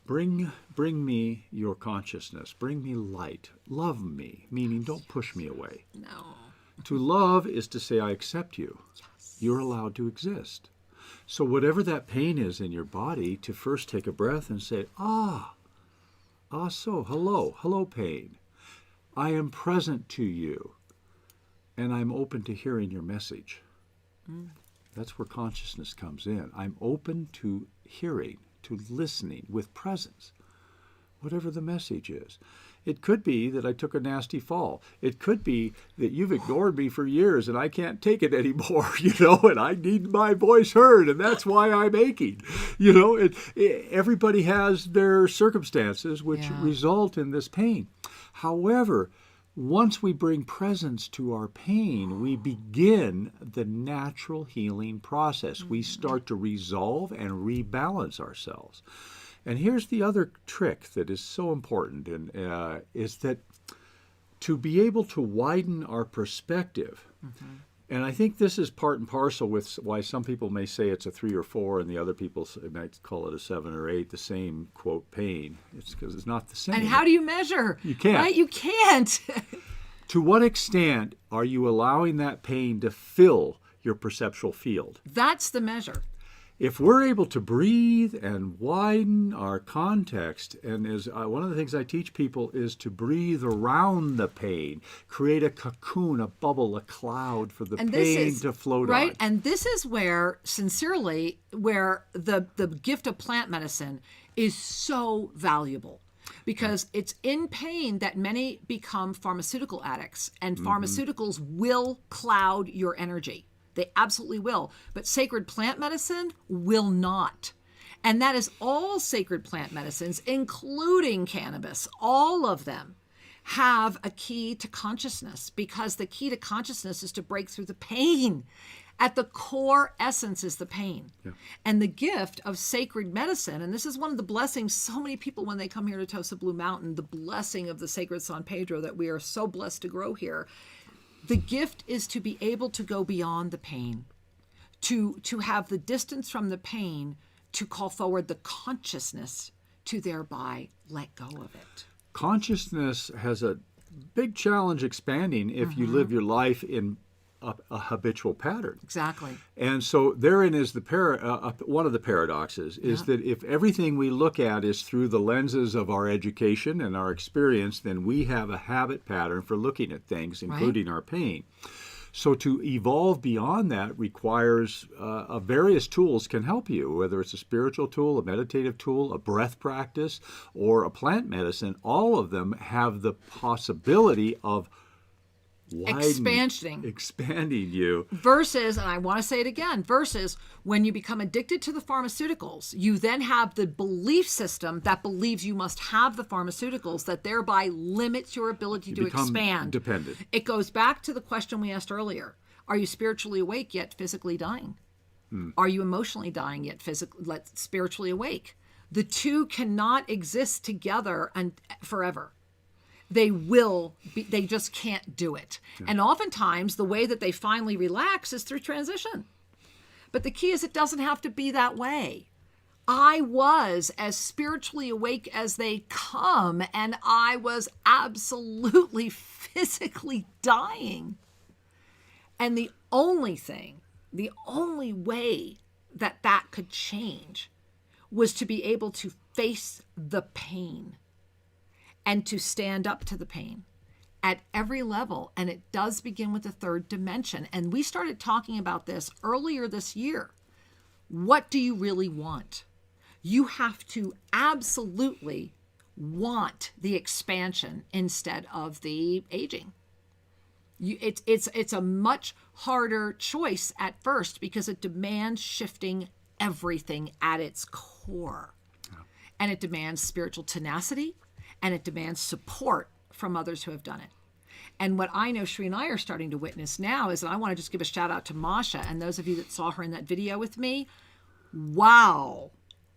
Bring me your consciousness. Bring me light. Love me, meaning don't push me away. No. To love is to say, I accept you. Yes. You're allowed to exist. So whatever that pain is in your body, to first take a breath and say, so hello pain. I am present to you, and I'm open to hearing your message. That's where consciousness comes in. I'm open to hearing, to listening with presence, whatever the message is. It could be that I took a nasty fall. It could be that you've ignored me for years and I can't take it anymore, and I need my voice heard, and that's why I'm aching. Everybody has their circumstances which result in this pain. However, once we bring presence to our pain, we begin the natural healing process. We start to resolve and rebalance ourselves. And here's the other trick that is so important, and is that to be able to widen our perspective, and I think this is part and parcel with why some people may say it's a 3 or 4, and the other people might call it a 7 or 8, the same, quote, pain. It's because it's not the same. And how do you measure? You can't. Right? You can't. To what extent are you allowing that pain to fill your perceptual field? That's the measure. If we're able to breathe and widen our context, and as one of the things I teach people is to breathe around the pain, create a cocoon, a bubble, a cloud for the pain to float right? on. And this is where, sincerely, where the gift of plant medicine is so valuable. Because it's in pain that many become pharmaceutical addicts, and pharmaceuticals will cloud your energy. They absolutely will. But sacred plant medicine will not. And that is all sacred plant medicines, including cannabis. All of them have a key to consciousness, because the key to consciousness is to break through the pain. At the core essence is the pain. Yeah. And the gift of sacred medicine, and this is one of the blessings, so many people when they come here to TOSA Blue Mountain, the blessing of the sacred San Pedro that we are so blessed to grow here. The gift is to be able to go beyond the pain, to have the distance from the pain, to call forward the consciousness, to thereby let go of it. Consciousness has a big challenge expanding if you live your life in a habitual pattern. Exactly. And so therein is the one of the paradoxes is that if everything we look at is through the lenses of our education and our experience, then we have a habit pattern for looking at things, including our pain. So to evolve beyond that requires various tools can help you, whether it's a spiritual tool, a meditative tool, a breath practice, or a plant medicine. All of them have the possibility of expanding you. Versus, and I want to say it again, versus when you become addicted to the pharmaceuticals, you then have the belief system that believes you must have the pharmaceuticals, that thereby limits your ability to expand. Dependent. It goes back to the question we asked earlier. Are you spiritually awake yet physically dying? Are you emotionally dying yet spiritually awake? The two cannot exist together and forever. They just can't do it. Yeah. And oftentimes the way that they finally relax is through transition. But the key is it doesn't have to be that way. I was as spiritually awake as they come, and I was absolutely physically dying. And the only way that could change was to be able to face the pain and to stand up to the pain at every level. And it does begin with the third dimension. And we started talking about this earlier this year. What do you really want? You have to absolutely want the expansion instead of the aging. It's a much harder choice at first because it demands shifting everything at its core. Yeah. And it demands spiritual tenacity, and it demands support from others who have done it. And what I know Shri and I are starting to witness now is, and I want to just give a shout out to Masha and those of you that saw her in that video with me. Wow.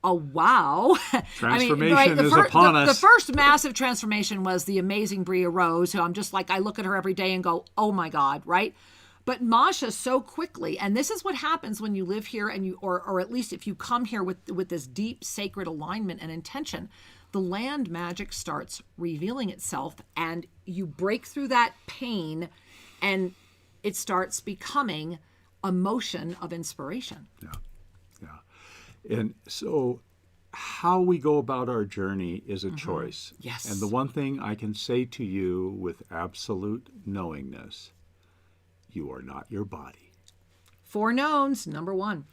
Oh, wow. Transformation is upon us. The first massive transformation was the amazing Bria Rose, who I'm just like, I look at her every day and go, oh my God, right? But Masha so quickly, and this is what happens when you live here and or at least if you come here with this deep sacred alignment and intention, the land magic starts revealing itself and you break through that pain and it starts becoming a motion of inspiration. Yeah. And so how we go about our journey is a choice. Yes. And the one thing I can say to you with absolute knowingness, you are not your body. 4 knowns, number 1.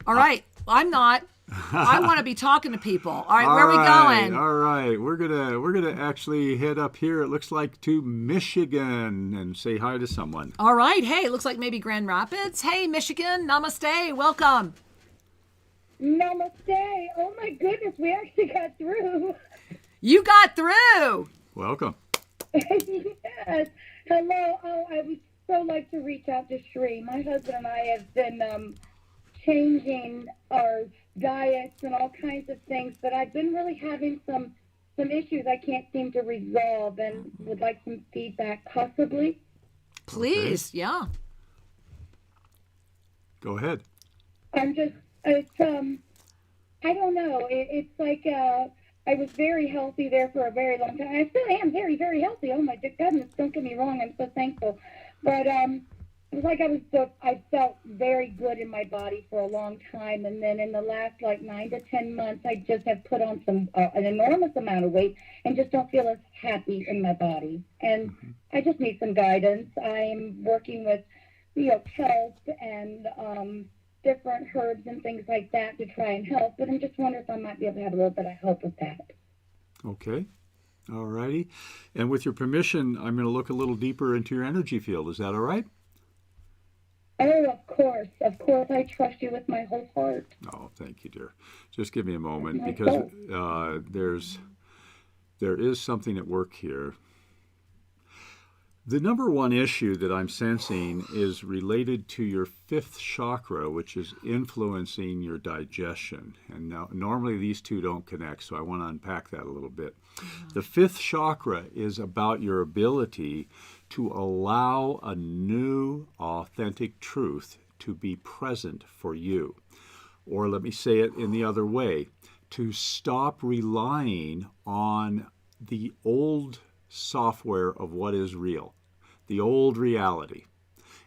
All right. I'm not. I want to be talking to people. All right, where are we going? All right, we're gonna actually head up here. It looks like to Michigan and say hi to someone. All right. Hey, it looks like maybe Grand Rapids. Hey, Michigan. Namaste. Welcome. Namaste. Oh my goodness, we actually got through. You got through. Welcome. Yes. Hello. Oh, I would so like to reach out to Shri. My husband and I have been changing our diets and all kinds of things, but I've been really having some issues I can't seem to resolve and would like some feedback, possibly. Please, Okay. yeah. Go ahead. I don't know. It's like I was very healthy there for a very long time. I still am very, very healthy. Oh my goodness, don't get me wrong. I'm so thankful. But it was like I felt very good in my body for a long time. And then in the last 9 to 10 months, I just have put on an enormous amount of weight and just don't feel as happy in my body. And I just need some guidance. I'm working with, health and different herbs and things like that to try and help, but I'm just wondering if I might be able to have a little bit of help with that. Okay. All righty. And with your permission, I'm going to look a little deeper into your energy field. Is that all right? Oh, of course. Of course. I trust you with my whole heart. Oh, thank you, dear. Just give me a moment because there is something at work here. The number one issue that I'm sensing is related to your fifth chakra, which is influencing your digestion. And now, normally these two don't connect, so I want to unpack that a little bit. The fifth chakra is about your ability to allow a new, authentic truth to be present for you. Or let me say it in the other way, to stop relying on the old software of what is real. The old reality.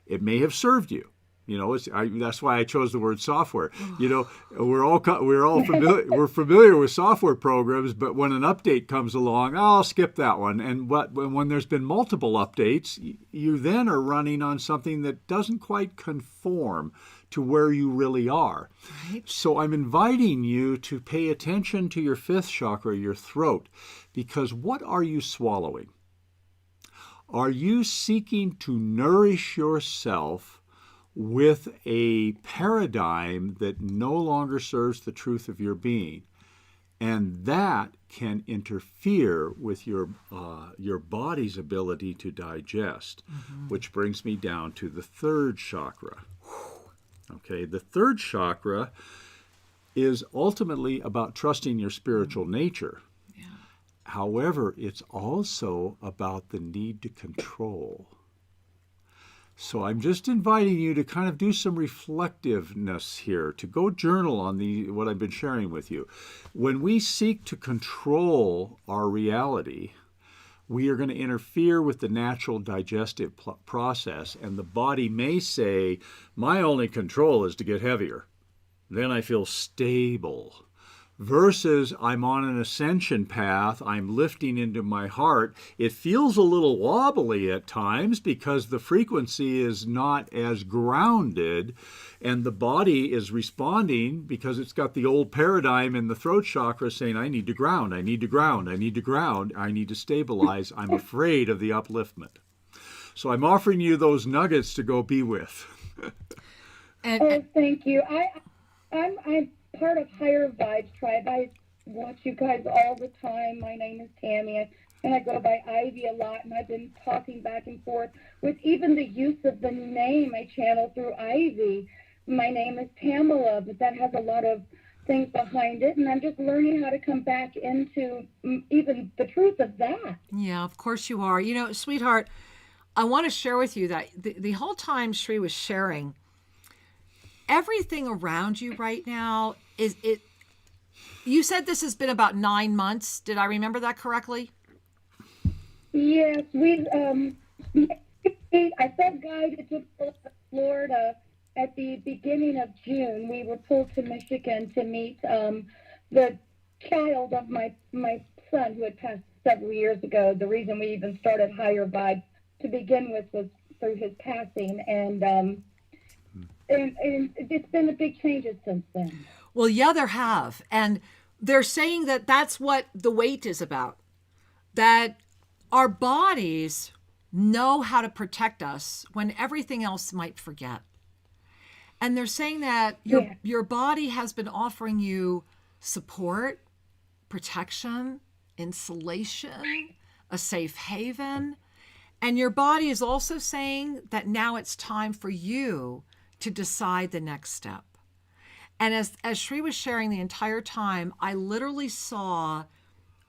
It may have served you. That's why I chose the word software. We're all familiar. We're familiar with software programs, but when an update comes along, I'll skip that one. And when there's been multiple updates, you then are running on something that doesn't quite conform to where you really are. Right. So I'm inviting you to pay attention to your fifth chakra, your throat, because what are you swallowing? Are you seeking to nourish yourself with a paradigm that no longer serves the truth of your being? And that can interfere with your body's ability to digest, which brings me down to the third chakra. Okay, the third chakra is ultimately about trusting your spiritual nature. However, it's also about the need to control. So I'm just inviting you to kind of do some reflectiveness here, to go journal on what I've been sharing with you. When we seek to control our reality, we are going to interfere with the natural digestive process, and the body may say, my only control is to get heavier. Then I feel stable. Versus I'm on an ascension path, I'm lifting into my heart. It feels a little wobbly at times because the frequency is not as grounded, and the body is responding because it's got the old paradigm in the throat chakra saying, I need to ground, I need to ground, I need to ground, I need to stabilize, I'm afraid of the upliftment. So I'm offering you those nuggets to go be with. Thank you. I'm part of Higher Vibes Tribe. I watch you guys all the time. My name is Tammy, and I go by Ivy a lot, and I've been talking back and forth with even the use of the name I channel through Ivy. My name is Pamela, but that has a lot of things behind it, and I'm just learning how to come back into even the truth of that. Yeah, of course you are. Sweetheart, I want to share with you that the whole time Shri was sharing, everything around you right now you said this has been about 9 months. Did I remember that correctly? Yes, I felt guided to Florida at the beginning of June. We were pulled to Michigan to meet the child of my son who had passed several years ago. The reason we even started Higher Vibe to begin with was through his passing, and and it's been a big changes since then. Well, yeah, there have. And they're saying that that's what the weight is about. That our bodies know how to protect us when everything else might forget. And they're saying that your body has been offering you support, protection, insulation, a safe haven. And your body is also saying that now it's time for you to decide the next step. And as Shri was sharing the entire time, I literally saw,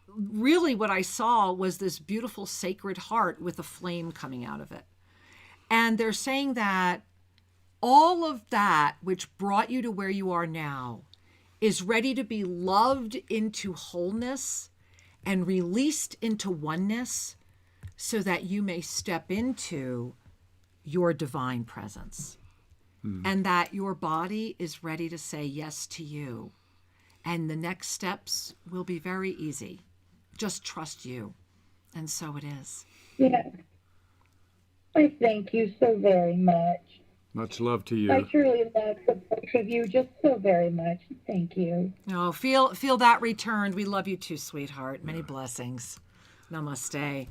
really what I saw was this beautiful sacred heart with a flame coming out of it. And they're saying that all of that which brought you to where you are now is ready to be loved into wholeness and released into oneness so that you may step into your divine presence. And that your body is ready to say yes to you. And the next steps will be very easy. Just trust you. And so it is. Yeah. I thank you so very much. Much love to you. I truly love the both of you just so very much. Thank you. Oh, feel that returned. We love you too, sweetheart. Many blessings. Namaste.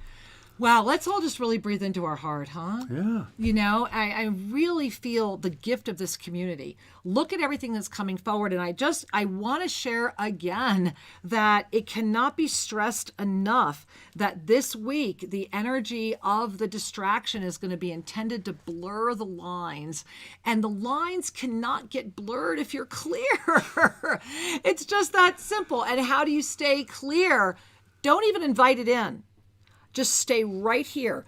Wow, let's all just really breathe into our heart, huh? Yeah. You know, I really feel the gift of this community. Look at everything that's coming forward. And I want to share again that it cannot be stressed enough that this week, the energy of the distraction is going to be intended to blur the lines. And the lines cannot get blurred if you're clear. It's just that simple. And how do you stay clear? Don't even invite it in. Just stay right here.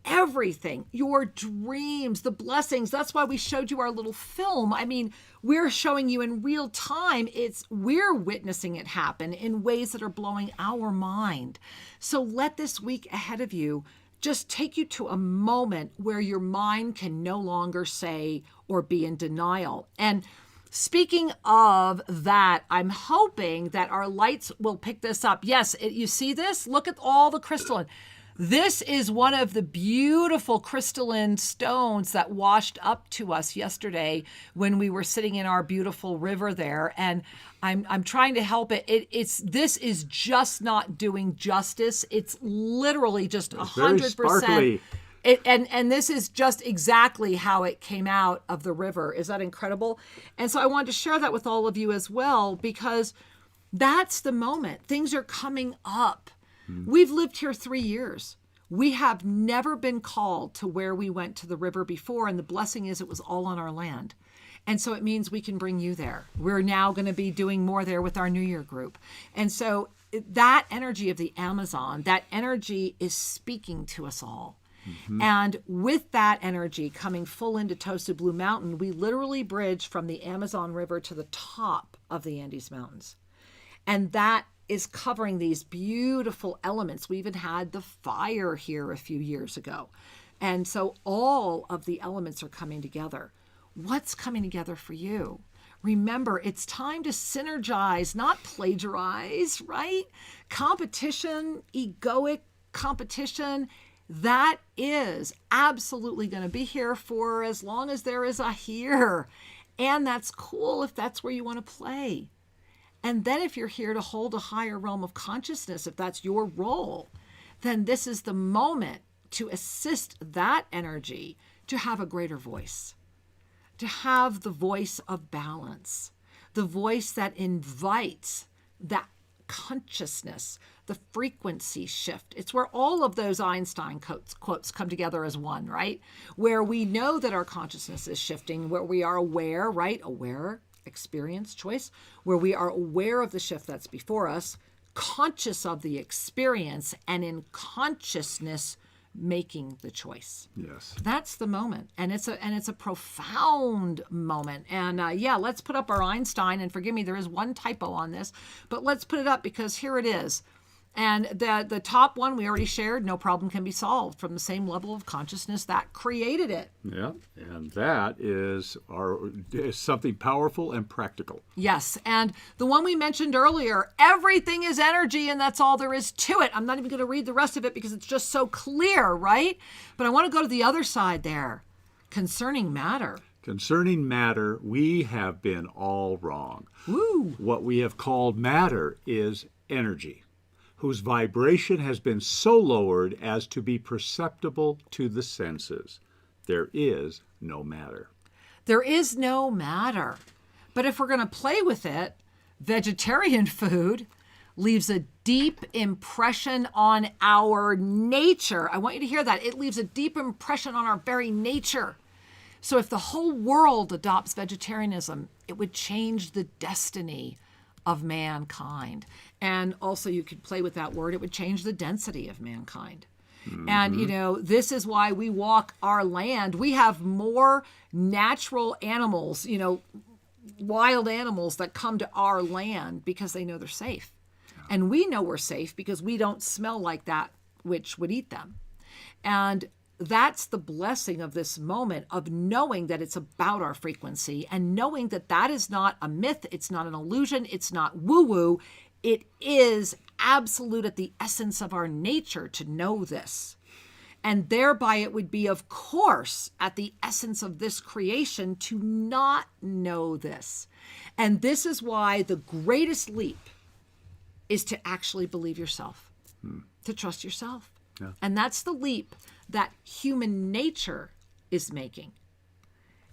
Everything, your dreams, the blessings. That's why we showed you our little film. I mean, we're showing you in real time. We're witnessing it happen in ways that are blowing our mind. So let this week ahead of you just take you to a moment where your mind can no longer say or be in denial. And speaking of that, I'm hoping that our lights will pick this up. Yes, you see this? Look at all the crystalline. This is one of the beautiful crystalline stones that washed up to us yesterday when we were sitting in our beautiful river there. And I'm trying to help it. This is just not doing justice. It's literally just 100%. And this is just exactly how it came out of the river. Is that incredible? And so I wanted to share that with all of you as well, because that's the moment. Things are coming up. We've lived here 3 years. We have never been called to where we went to the river before. And the blessing is it was all on our land. And so it means we can bring you there. We're now going to be doing more there with our New Year group. And so that energy of the Amazon, that energy is speaking to us all. Mm-hmm. And with that energy coming full into TOSA Blue Mountain, we literally bridge from the Amazon River to the top of the Andes Mountains. And that is covering these beautiful elements. We even had the fire here a few years ago. And so all of the elements are coming together. What's coming together for you? Remember, it's time to synergize, not plagiarize, right? Competition, egoic competition, that is absolutely going to be here for as long as there is a here. And that's cool if that's where you want to play. And then if you're here to hold a higher realm of consciousness, if that's your role, then this is the moment to assist that energy to have a greater voice, to have the voice of balance, the voice that invites that consciousness, the frequency shift. It's where all of those Einstein quotes come together as one, right? Where we know that our consciousness is shifting, where we are aware, right? Aware, experience, choice, where we are aware of the shift that's before us, conscious of the experience, and in consciousness making the choice. Yes. That's the moment. And it's a profound moment. And let's put up our Einstein, and forgive me, there is one typo on this, but let's put it up because here it is. And the top one we already shared, no problem can be solved, from the same level of consciousness that created it. Yeah, and that is something powerful and practical. Yes, and the one we mentioned earlier, everything is energy and that's all there is to it. I'm not even going to read the rest of it because it's just so clear, right? But I want to go to the other side there, concerning matter. Concerning matter, we have been all wrong. Woo! What we have called matter is energy, whose vibration has been so lowered as to be perceptible to the senses. There is no matter. There is no matter. But if we're going to play with it, vegetarian food leaves a deep impression on our nature. I want you to hear that. It leaves a deep impression on our very nature. So if the whole world adopts vegetarianism, it would change the destiny of mankind. And also you could play with that word, it would change the density of mankind. Mm-hmm. And, you know, this is why we walk our land. We have more natural animals, you know, wild animals that come to our land because they know they're safe. And we know we're safe because we don't smell like that which would eat them. And that's the blessing of this moment of knowing that it's about our frequency and knowing that that is not a myth. It's not an illusion. It's not woo-woo. It is absolute at the essence of our nature to know this. And thereby it would be, of course, at the essence of this creation to not know this. And this is why the greatest leap is to actually believe yourself, to trust yourself. Yeah. And that's the leap that human nature is making.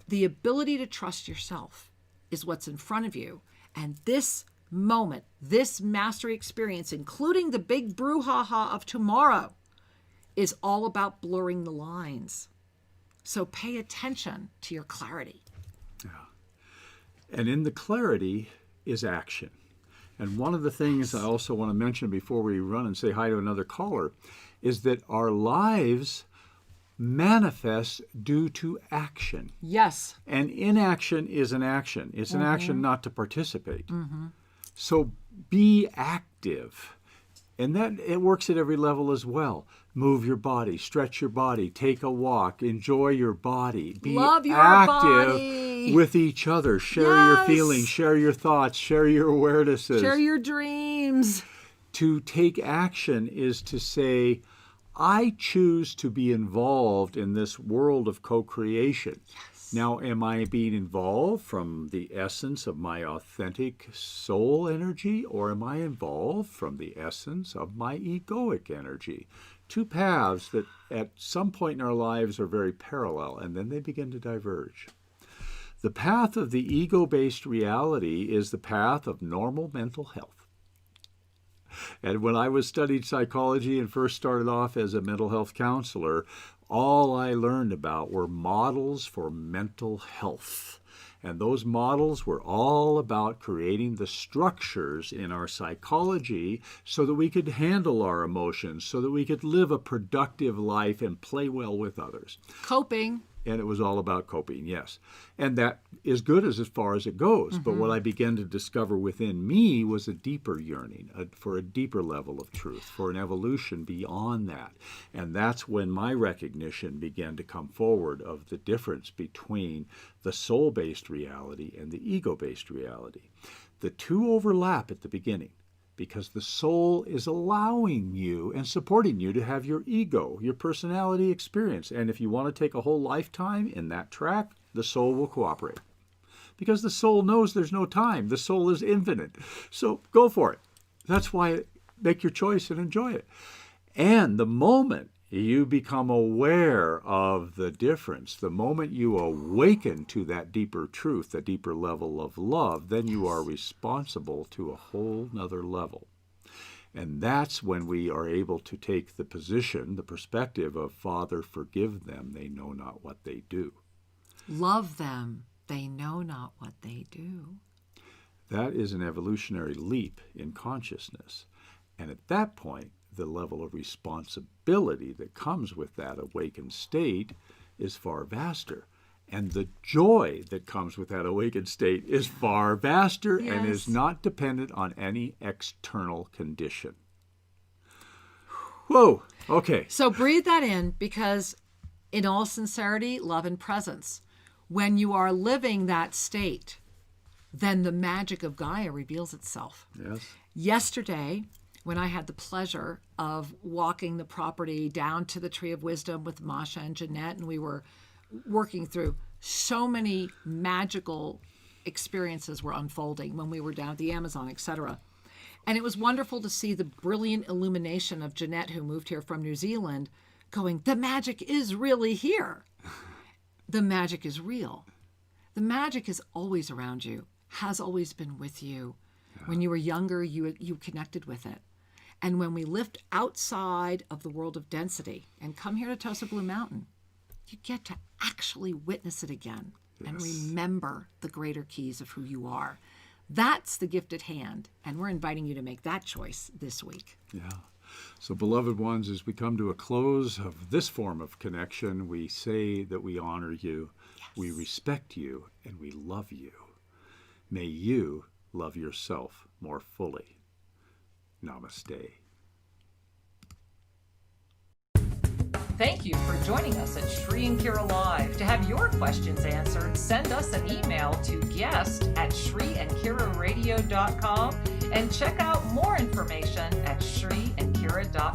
The ability to trust yourself is what's in front of you. And this moment, this mastery experience, including the big brouhaha of tomorrow, is all about blurring the lines. So pay attention to your clarity. Yeah. And in the clarity is action. And one of the things I also want to mention before we run and say hi to another caller is that our lives manifest due to action. Yes. And inaction is an action. It's an action not to participate. Mm-hmm. So be active. And that it works at every level as well. Move your body, stretch your body, take a walk, enjoy your body. Be Love your active body. With each other. Share your feelings, share your thoughts, share your awarenesses. Share your dreams. To take action is to say, I choose to be involved in this world of co-creation. Yes. Now, am I being involved from the essence of my authentic soul energy, or am I involved from the essence of my egoic energy? Two paths that at some point in our lives are very parallel, and then they begin to diverge. The path of the ego-based reality is the path of normal mental health. And when I was studying psychology and first started off as a mental health counselor, all I learned about were models for mental health. And those models were all about creating the structures in our psychology so that we could handle our emotions, so that we could live a productive life and play well with others. Coping. And it was all about coping, yes. And that is good as far as it goes. Mm-hmm. But what I began to discover within me was a deeper yearning for a deeper level of truth, for an evolution beyond that. And that's when my recognition began to come forward of the difference between the soul-based reality and the ego-based reality. The two overlap at the beginning, because the soul is allowing you and supporting you to have your ego, your personality experience. And if you want to take a whole lifetime in that track, the soul will cooperate. Because the soul knows there's no time. The soul is infinite. So go for it. That's why make your choice and enjoy it. And the moment you become aware of the difference, the moment you awaken to that deeper truth, that deeper level of love, then you are responsible to a whole nother level. And that's when we are able to take the position, the perspective of, Father, forgive them, they know not what they do. Love them, they know not what they do. That is an evolutionary leap in consciousness. And at that point, the level of responsibility that comes with that awakened state is far vaster. And the joy that comes with that awakened state is far vaster and is not dependent on any external condition. Whoa, okay. So breathe that in, because in all sincerity, love and presence, when you are living that state, then the magic of Gaia reveals itself. Yes. Yesterday, when I had the pleasure of walking the property down to the Tree of Wisdom with Masha and Jeanette, and we were working through so many magical experiences were unfolding when we were down at the Amazon, etc. And it was wonderful to see the brilliant illumination of Jeanette, who moved here from New Zealand, going, the magic is really here. The magic is real. The magic is always around you, has always been with you. Yeah. When you were younger, you connected with it. And when we lift outside of the world of density and come here to TOSA Blue Mountain, you get to actually witness it again. Yes. And remember the greater keys of who you are. That's the gift at hand, and we're inviting you to make that choice this week. Yeah. So, beloved ones, as we come to a close of this form of connection, we say that we honor you, yes. We respect you, and we love you. May you love yourself more fully. Namaste. Thank you for joining us at Shri and Kira Live. To have your questions answered, send us an email to guest@shriandkiraradio.com and check out more information at shriandkira.com.